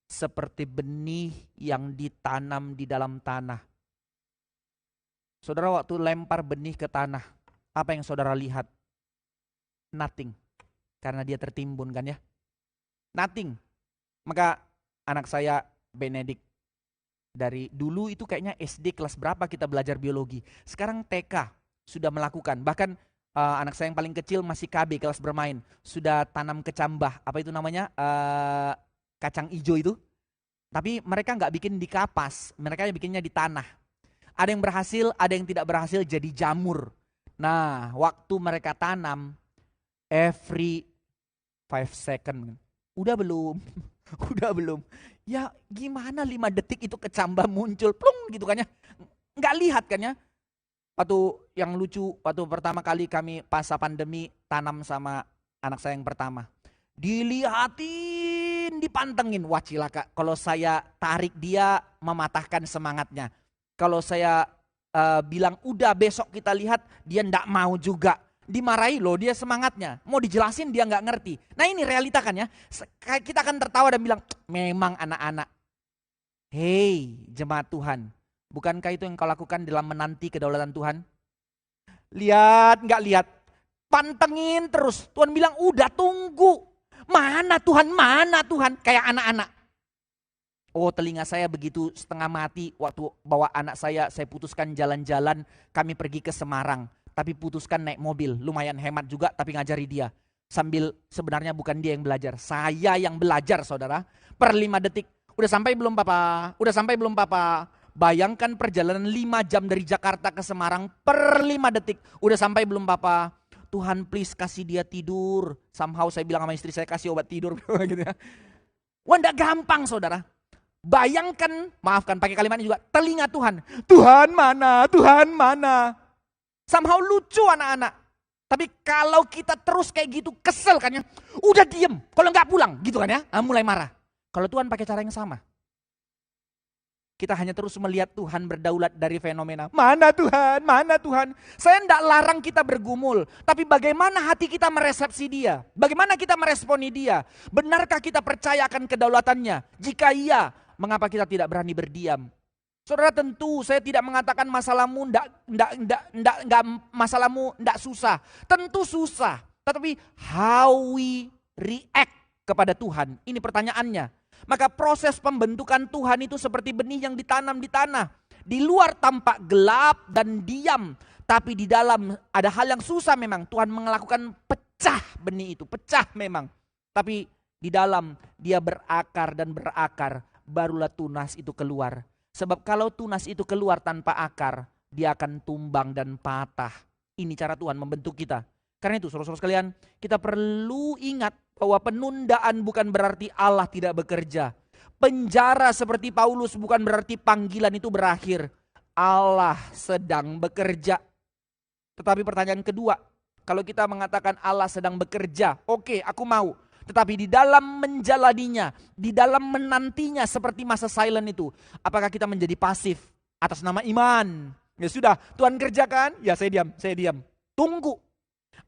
seperti benih yang ditanam di dalam tanah. Saudara, waktu lempar benih ke tanah, apa yang saudara lihat? Nothing. Karena dia tertimbun kan ya? Nothing. Maka anak saya Benedict, dari dulu itu kayaknya SD kelas berapa kita belajar biologi. Sekarang TK sudah melakukan. Bahkan anak saya yang paling kecil masih KB kelas bermain. Sudah tanam kecambah. Apa itu namanya? Kacang hijau itu. Tapi mereka nggak bikin di kapas. Mereka bikinnya di tanah. Ada yang berhasil, ada yang tidak berhasil jadi jamur. Nah, waktu mereka tanam, every 5 second. Udah belum? Udah belum? Ya gimana 5 detik itu kecambah muncul. Plung gitu kan ya. Nggak lihat kan ya. Waktu yang lucu, waktu pertama kali kami pasca pandemi tanam sama anak saya yang pertama. Dilihatin, dipantengin. Wah cilaka, kalau saya tarik dia mematahkan semangatnya. Kalau saya bilang udah besok kita lihat, dia ndak mau juga. Dimarahi loh dia semangatnya. Mau dijelasin dia nggak ngerti. Nah ini realita kan ya. Kita akan tertawa dan bilang memang anak-anak. Hei jemaat Tuhan. Bukankah itu yang kau lakukan dalam menanti kedaulatan Tuhan? Lihat, nggak lihat. Pantengin terus. Tuhan bilang, udah tunggu. Mana Tuhan, mana Tuhan? Kayak anak-anak. Oh telinga saya begitu setengah mati. Waktu bawa anak saya putuskan jalan-jalan. Kami pergi ke Semarang. Tapi putuskan naik mobil. Lumayan hemat juga, tapi ngajari dia. Sambil sebenarnya bukan dia yang belajar. Saya yang belajar saudara. Per 5 detik. Udah sampai belum papa? Udah sampai belum papa? Bayangkan perjalanan 5 jam dari Jakarta ke Semarang per 5 detik. Udah sampai belum papa? Tuhan please kasih dia tidur. Somehow saya bilang sama istri saya kasih obat tidur. gitu ya. Wah enggak gampang saudara. Bayangkan, maafkan pakai kalimatnya juga. Telinga Tuhan. Tuhan mana? Tuhan mana? Somehow lucu anak-anak. Tapi kalau kita terus kayak gitu kesel kan ya. Udah diem. Kalau enggak pulang gitu kan ya. Mulai marah. Kalau Tuhan pakai cara yang sama. Kita hanya terus melihat Tuhan berdaulat dari fenomena. Mana Tuhan? Mana Tuhan? Saya tidak larang kita bergumul. Tapi bagaimana hati kita meresepsi dia? Bagaimana kita meresponi dia? Benarkah kita percaya akan kedaulatannya? Jika iya, mengapa kita tidak berani berdiam? Saudara, tentu saya tidak mengatakan masalahmu masalahmu enggak susah. Tentu susah. Tetapi how we react kepada Tuhan? Ini pertanyaannya. Maka proses pembentukan Tuhan itu seperti benih yang ditanam di tanah. Di luar tampak gelap dan diam. Tapi di dalam ada hal yang susah memang. Tuhan melakukan pecah benih itu. Pecah memang. Tapi di dalam dia berakar dan berakar. Barulah tunas itu keluar. Sebab kalau tunas itu keluar tanpa akar. Dia akan tumbang dan patah. Ini cara Tuhan membentuk kita. Karena itu saudara-saudara sekalian, kita perlu ingat bahwa penundaan bukan berarti Allah tidak bekerja. Penjara seperti Paulus bukan berarti panggilan itu berakhir. Allah sedang bekerja. Tetapi pertanyaan kedua, kalau kita mengatakan Allah sedang bekerja, oke, aku mau. Tetapi di dalam menjalaninya, di dalam menantinya seperti masa silent itu, apakah kita menjadi pasif atas nama iman? Ya sudah, Tuhan kerjakan, ya saya diam. Tunggu.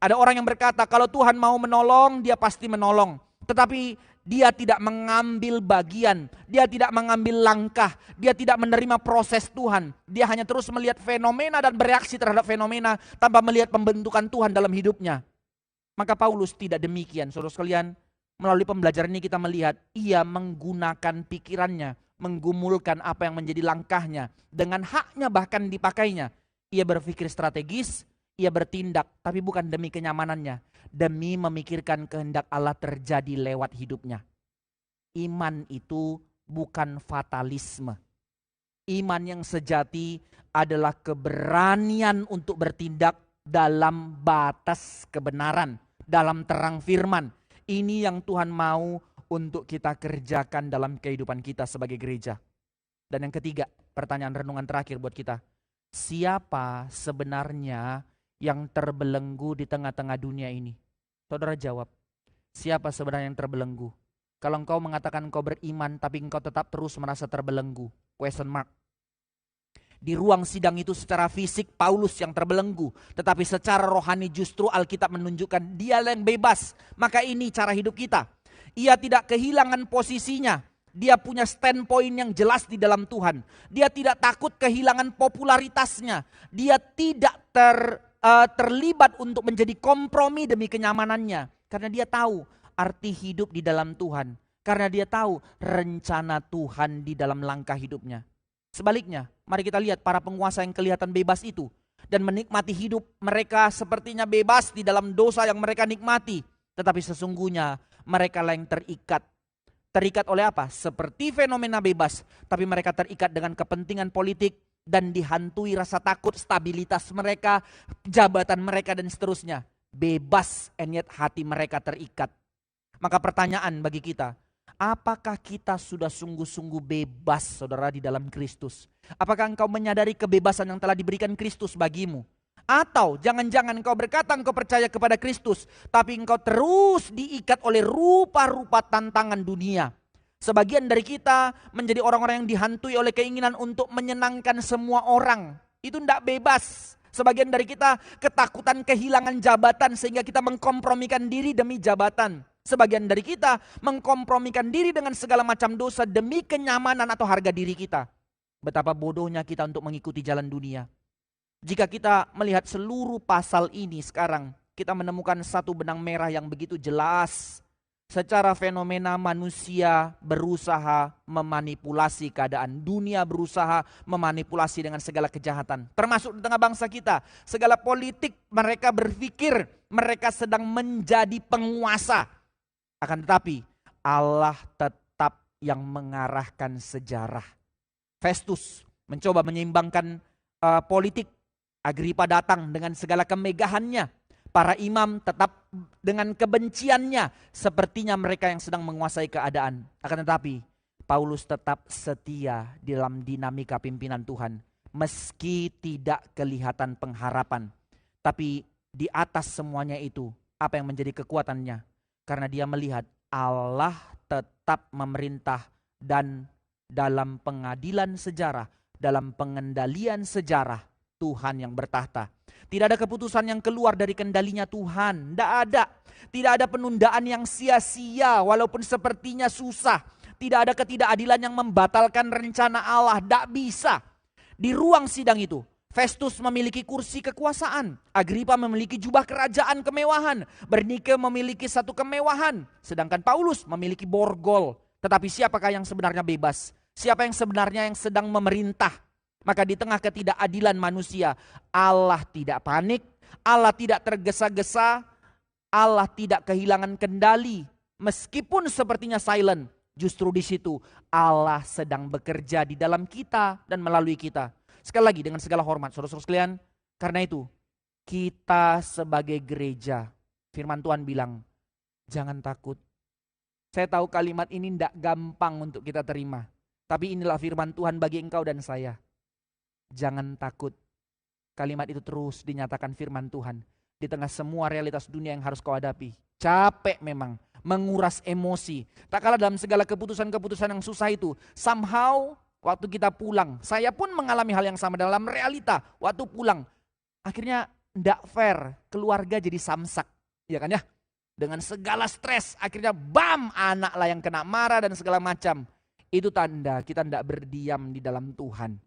Ada orang yang berkata kalau Tuhan mau menolong, dia pasti menolong. Tetapi dia tidak mengambil bagian, dia tidak mengambil langkah, dia tidak menerima proses Tuhan. Dia hanya terus melihat fenomena dan bereaksi terhadap fenomena tanpa melihat pembentukan Tuhan dalam hidupnya. Maka Paulus tidak demikian, saudara sekalian. Melalui pembelajaran ini kita melihat ia menggunakan pikirannya, menggumulkan apa yang menjadi langkahnya. Dengan haknya bahkan dipakainya. Ia berpikir strategis, ia bertindak, tapi bukan demi kenyamanannya. Demi memikirkan kehendak Allah terjadi lewat hidupnya. Iman itu bukan fatalisme. Iman yang sejati adalah keberanian untuk bertindak dalam batas kebenaran, dalam terang firman. Ini yang Tuhan mau untuk kita kerjakan dalam kehidupan kita sebagai gereja. Dan yang ketiga, pertanyaan renungan terakhir buat kita. Siapa sebenarnya yang terbelenggu di tengah-tengah dunia ini? Saudara jawab, siapa sebenarnya yang terbelenggu? Kalau engkau mengatakan engkau beriman tapi engkau tetap terus merasa terbelenggu, question mark. Di ruang sidang itu secara fisik Paulus yang terbelenggu, tetapi secara rohani justru Alkitab menunjukkan dia yang bebas. Maka ini cara hidup kita. Ia tidak kehilangan posisinya. Dia punya standpoint yang jelas di dalam Tuhan. Dia tidak takut kehilangan popularitasnya. Dia tidak terlibat untuk menjadi kompromi demi kenyamanannya. Karena dia tahu arti hidup di dalam Tuhan. Karena dia tahu rencana Tuhan di dalam langkah hidupnya. Sebaliknya, mari kita lihat para penguasa yang kelihatan bebas itu. Dan menikmati hidup mereka sepertinya bebas di dalam dosa yang mereka nikmati. Tetapi sesungguhnya mereka yang terikat. Terikat oleh apa? Seperti fenomena bebas. Tapi mereka terikat dengan kepentingan politik. Dan dihantui rasa takut, stabilitas mereka, jabatan mereka dan seterusnya. Bebas, and yet hati mereka terikat. Maka pertanyaan bagi kita, apakah kita sudah sungguh-sungguh bebas saudara di dalam Kristus? Apakah engkau menyadari kebebasan yang telah diberikan Kristus bagimu? Atau jangan-jangan engkau berkata engkau percaya kepada Kristus, tapi engkau terus diikat oleh rupa-rupa tantangan dunia. Sebagian dari kita menjadi orang-orang yang dihantui oleh keinginan untuk menyenangkan semua orang. Itu tidak bebas. Sebagian dari kita ketakutan kehilangan jabatan sehingga kita mengkompromikan diri demi jabatan. Sebagian dari kita mengkompromikan diri dengan segala macam dosa demi kenyamanan atau harga diri kita. Betapa bodohnya kita untuk mengikuti jalan dunia. Jika kita melihat seluruh pasal ini sekarang, kita menemukan satu benang merah yang begitu jelas. Secara fenomena manusia berusaha memanipulasi keadaan. Dunia berusaha memanipulasi dengan segala kejahatan. Termasuk di tengah bangsa kita. Segala politik mereka berpikir mereka sedang menjadi penguasa. Akan tetapi Allah tetap yang mengarahkan sejarah. Festus mencoba menyeimbangkan politik. Agripa datang dengan segala kemegahannya. Para imam tetap dengan kebenciannya. Sepertinya mereka yang sedang menguasai keadaan. Akan tetapi Paulus tetap setia di dalam dinamika pimpinan Tuhan. Meski tidak kelihatan pengharapan. Tapi di atas semuanya itu apa yang menjadi kekuatannya? Karena dia melihat Allah tetap memerintah dan dalam pengadilan sejarah, dalam pengendalian sejarah, Tuhan yang bertahta. Tidak ada keputusan yang keluar dari kendalinya Tuhan. Tidak ada. Tidak ada penundaan yang sia-sia walaupun sepertinya susah. Tidak ada ketidakadilan yang membatalkan rencana Allah. Tidak bisa. Di ruang sidang itu, Festus memiliki kursi kekuasaan. Agripa memiliki jubah kerajaan kemewahan. Bernike memiliki satu kemewahan. Sedangkan Paulus memiliki borgol. Tetapi siapakah yang sebenarnya bebas? Siapa yang sebenarnya yang sedang memerintah? Maka di tengah ketidakadilan manusia, Allah tidak panik, Allah tidak tergesa-gesa, Allah tidak kehilangan kendali. Meskipun sepertinya silent, justru di situ Allah sedang bekerja di dalam kita dan melalui kita. Sekali lagi dengan segala hormat saudara-saudara sekalian, karena itu kita sebagai gereja, firman Tuhan bilang, jangan takut. Saya tahu kalimat ini tidak gampang untuk kita terima, tapi inilah firman Tuhan bagi engkau dan saya. Jangan takut. Kalimat itu terus dinyatakan firman Tuhan di tengah semua realitas dunia yang harus kau hadapi. Capek memang, menguras emosi. Tak kalah dalam segala keputusan-keputusan yang susah itu, somehow waktu kita pulang, saya pun mengalami hal yang sama dalam realita. Waktu pulang, akhirnya tidak fair, keluarga jadi samsak, ya kan ya? Dengan segala stres, akhirnya bam, anak lah yang kena marah dan segala macam. Itu tanda kita tidak berdiam di dalam Tuhan.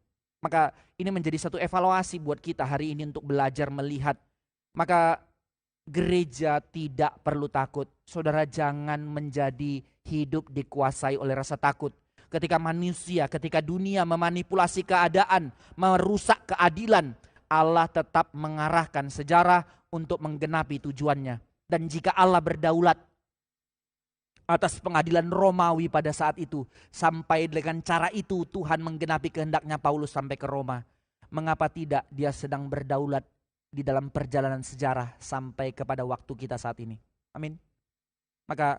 Maka ini menjadi satu evaluasi buat kita hari ini untuk belajar melihat. Maka gereja tidak perlu takut. Saudara jangan menjadi hidup dikuasai oleh rasa takut. Ketika manusia, ketika dunia memanipulasi keadaan, merusak keadilan, Allah tetap mengarahkan sejarah untuk menggenapi tujuannya. Dan jika Allah berdaulat atas pengadilan Romawi pada saat itu, sampai dengan cara itu Tuhan menggenapi kehendaknya Paulus sampai ke Roma. Mengapa tidak dia sedang berdaulat di dalam perjalanan sejarah sampai kepada waktu kita saat ini. Amin. Maka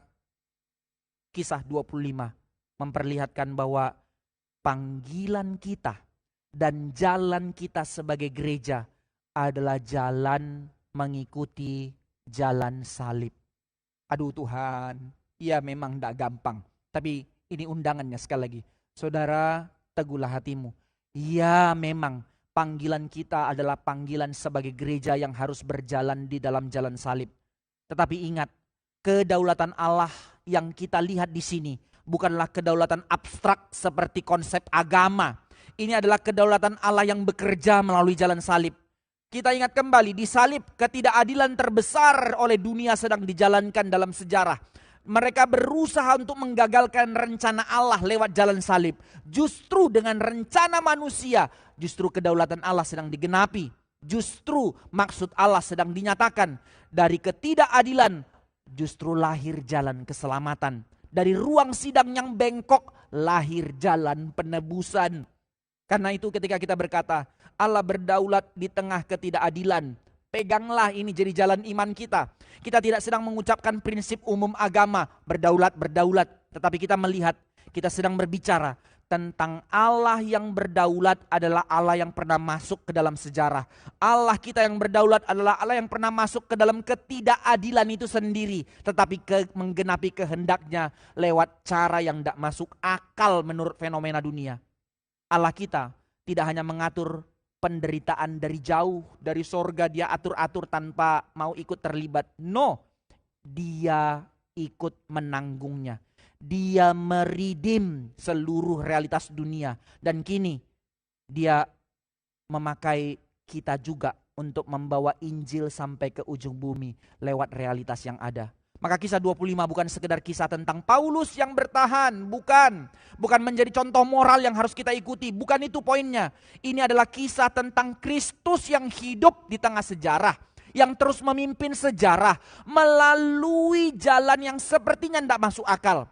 kisah 25 memperlihatkan bahwa panggilan kita dan jalan kita sebagai gereja adalah jalan mengikuti jalan salib. Aduh Tuhan, ya memang tidak gampang. Tapi ini undangannya sekali lagi. Saudara, teguhlah hatimu. Ya memang panggilan kita adalah panggilan sebagai gereja yang harus berjalan di dalam jalan salib. Tetapi ingat, kedaulatan Allah yang kita lihat di sini bukanlah kedaulatan abstrak seperti konsep agama. Ini adalah kedaulatan Allah yang bekerja melalui jalan salib. Kita ingat kembali, di salib ketidakadilan terbesar oleh dunia sedang dijalankan dalam sejarah. Mereka berusaha untuk menggagalkan rencana Allah lewat jalan salib. Justru dengan rencana manusia, justru kedaulatan Allah sedang digenapi. Justru maksud Allah sedang dinyatakan. Dari ketidakadilan, justru lahir jalan keselamatan. Dari ruang sidang yang bengkok, lahir jalan penebusan. Karena itu ketika kita berkata, Allah berdaulat di tengah ketidakadilan, peganglah ini jadi jalan iman kita. Kita tidak sedang mengucapkan prinsip umum agama, berdaulat. Tetapi kita melihat, kita sedang berbicara tentang Allah yang berdaulat adalah Allah yang pernah masuk ke dalam sejarah. Allah kita yang berdaulat adalah Allah yang pernah masuk ke dalam ketidakadilan itu sendiri. Tetapi menggenapi kehendaknya lewat cara yang tidak masuk akal menurut fenomena dunia. Allah kita tidak hanya mengatur penderitaan dari jauh, dari sorga dia atur-atur tanpa mau ikut terlibat. No, dia ikut menanggungnya. Dia meridim seluruh realitas dunia. Dan kini dia memakai kita juga untuk membawa Injil sampai ke ujung bumi lewat realitas yang ada. Maka kisah 25 bukan sekedar kisah tentang Paulus yang bertahan. Bukan menjadi contoh moral yang harus kita ikuti. Bukan itu poinnya. Ini adalah kisah tentang Kristus yang hidup di tengah sejarah. Yang terus memimpin sejarah melalui jalan yang sepertinya tidak masuk akal.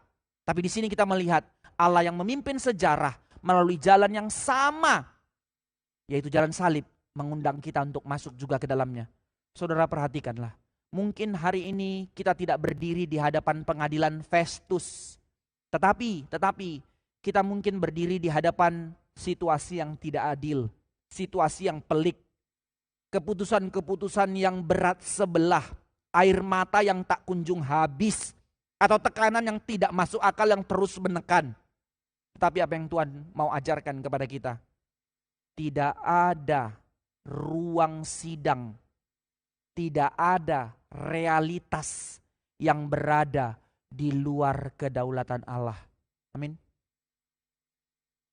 Tapi di sini kita melihat Allah yang memimpin sejarah melalui jalan yang sama, yaitu jalan salib, mengundang kita untuk masuk juga ke dalamnya. Saudara perhatikanlah, mungkin hari ini kita tidak berdiri di hadapan pengadilan Festus, tetapi kita mungkin berdiri di hadapan situasi yang tidak adil, situasi yang pelik, keputusan-keputusan yang berat sebelah, air mata yang tak kunjung habis, atau tekanan yang tidak masuk akal yang terus menekan. Tetapi apa yang Tuhan mau ajarkan kepada kita? Tidak ada ruang sidang, tidak ada realitas yang berada di luar kedaulatan Allah. Amin.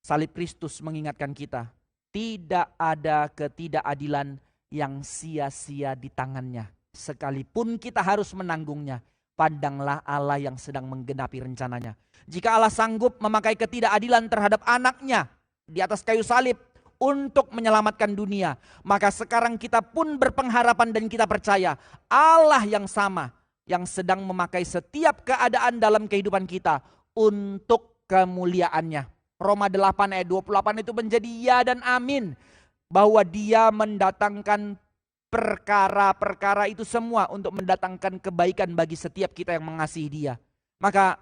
Salib Kristus mengingatkan kita, tidak ada ketidakadilan yang sia-sia di tangannya. Sekalipun kita harus menanggungnya, pandanglah Allah yang sedang menggenapi rencananya. Jika Allah sanggup memakai ketidakadilan terhadap anaknya di atas kayu salib untuk menyelamatkan dunia, maka sekarang kita pun berpengharapan dan kita percaya Allah yang sama yang sedang memakai setiap keadaan dalam kehidupan kita untuk kemuliaannya. Roma 8 ayat 28 itu menjadi ya dan amin. Bahwa dia mendatangkan perkara-perkara itu semua untuk mendatangkan kebaikan bagi setiap kita yang mengasihi dia. Maka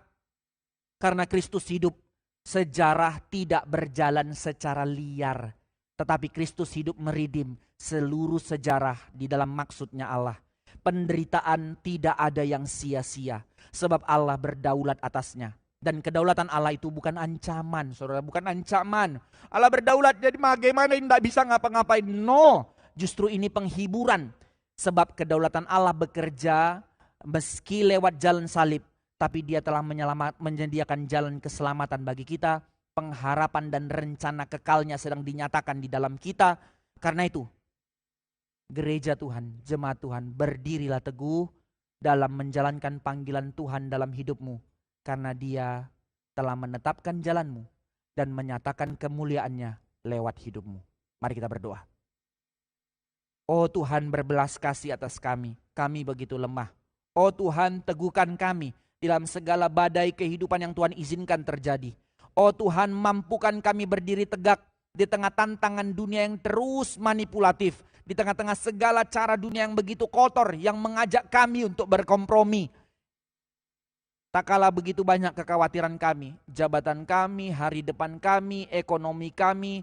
karena Kristus hidup, sejarah tidak berjalan secara liar. Tetapi Kristus hidup meridim seluruh sejarah di dalam maksudnya Allah. Penderitaan tidak ada yang sia-sia. Sebab Allah berdaulat atasnya. Dan kedaulatan Allah itu bukan ancaman, saudara, bukan ancaman. Allah berdaulat, jadi bagaimana ini tidak bisa ngapa-ngapain? No, justru ini penghiburan. Sebab kedaulatan Allah bekerja meski lewat jalan salib, tapi dia telah menyediakan jalan keselamatan bagi kita. Pengharapan dan rencana kekalnya sedang dinyatakan di dalam kita. Karena itu, gereja Tuhan, jemaat Tuhan, berdirilah teguh dalam menjalankan panggilan Tuhan dalam hidupmu. Karena dia telah menetapkan jalanmu dan menyatakan kemuliaannya lewat hidupmu. Mari kita berdoa. Oh Tuhan, berbelas kasih atas kami. Kami begitu lemah. Oh Tuhan, teguhkan kami dalam segala badai kehidupan yang Tuhan izinkan terjadi. Oh Tuhan, mampukan kami berdiri tegak di tengah tantangan dunia yang terus manipulatif. Di tengah-tengah segala cara dunia yang begitu kotor yang mengajak kami untuk berkompromi. Tak kala begitu banyak kekhawatiran kami, jabatan kami, hari depan kami, ekonomi kami,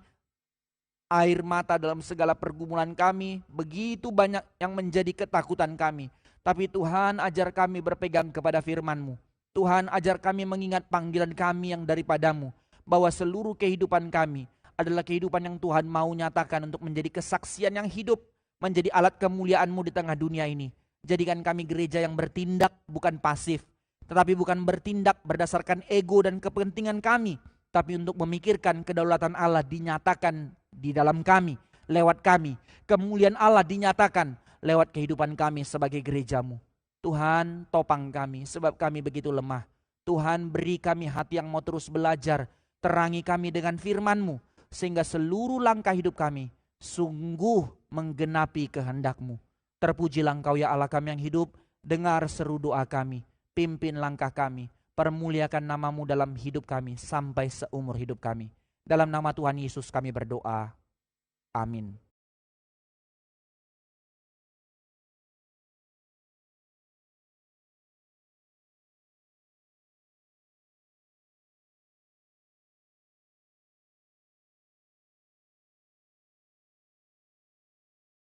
air mata dalam segala pergumulan kami, begitu banyak yang menjadi ketakutan kami. Tapi Tuhan, ajar kami berpegang kepada firman-Mu. Tuhan, ajar kami mengingat panggilan kami yang daripadamu, bahwa seluruh kehidupan kami adalah kehidupan yang Tuhan mau nyatakan untuk menjadi kesaksian yang hidup, menjadi alat kemuliaan-Mu di tengah dunia ini. Jadikan kami gereja yang bertindak bukan pasif, tetapi bukan bertindak berdasarkan ego dan kepentingan kami, tapi untuk memikirkan kedaulatan Allah dinyatakan di dalam kami, lewat kami. Kemuliaan Allah dinyatakan lewat kehidupan kami sebagai gereja-Mu. Tuhan, topang kami sebab kami begitu lemah. Tuhan, beri kami hati yang mau terus belajar. Terangi kami dengan firman-Mu, sehingga seluruh langkah hidup kami sungguh menggenapi kehendak-Mu. Terpujilah Engkau ya Allah kami yang hidup, dengar seru doa kami. Pimpin langkah kami, permuliakan nama-Mu dalam hidup kami sampai seumur hidup kami. Dalam nama Tuhan Yesus kami berdoa. Amin.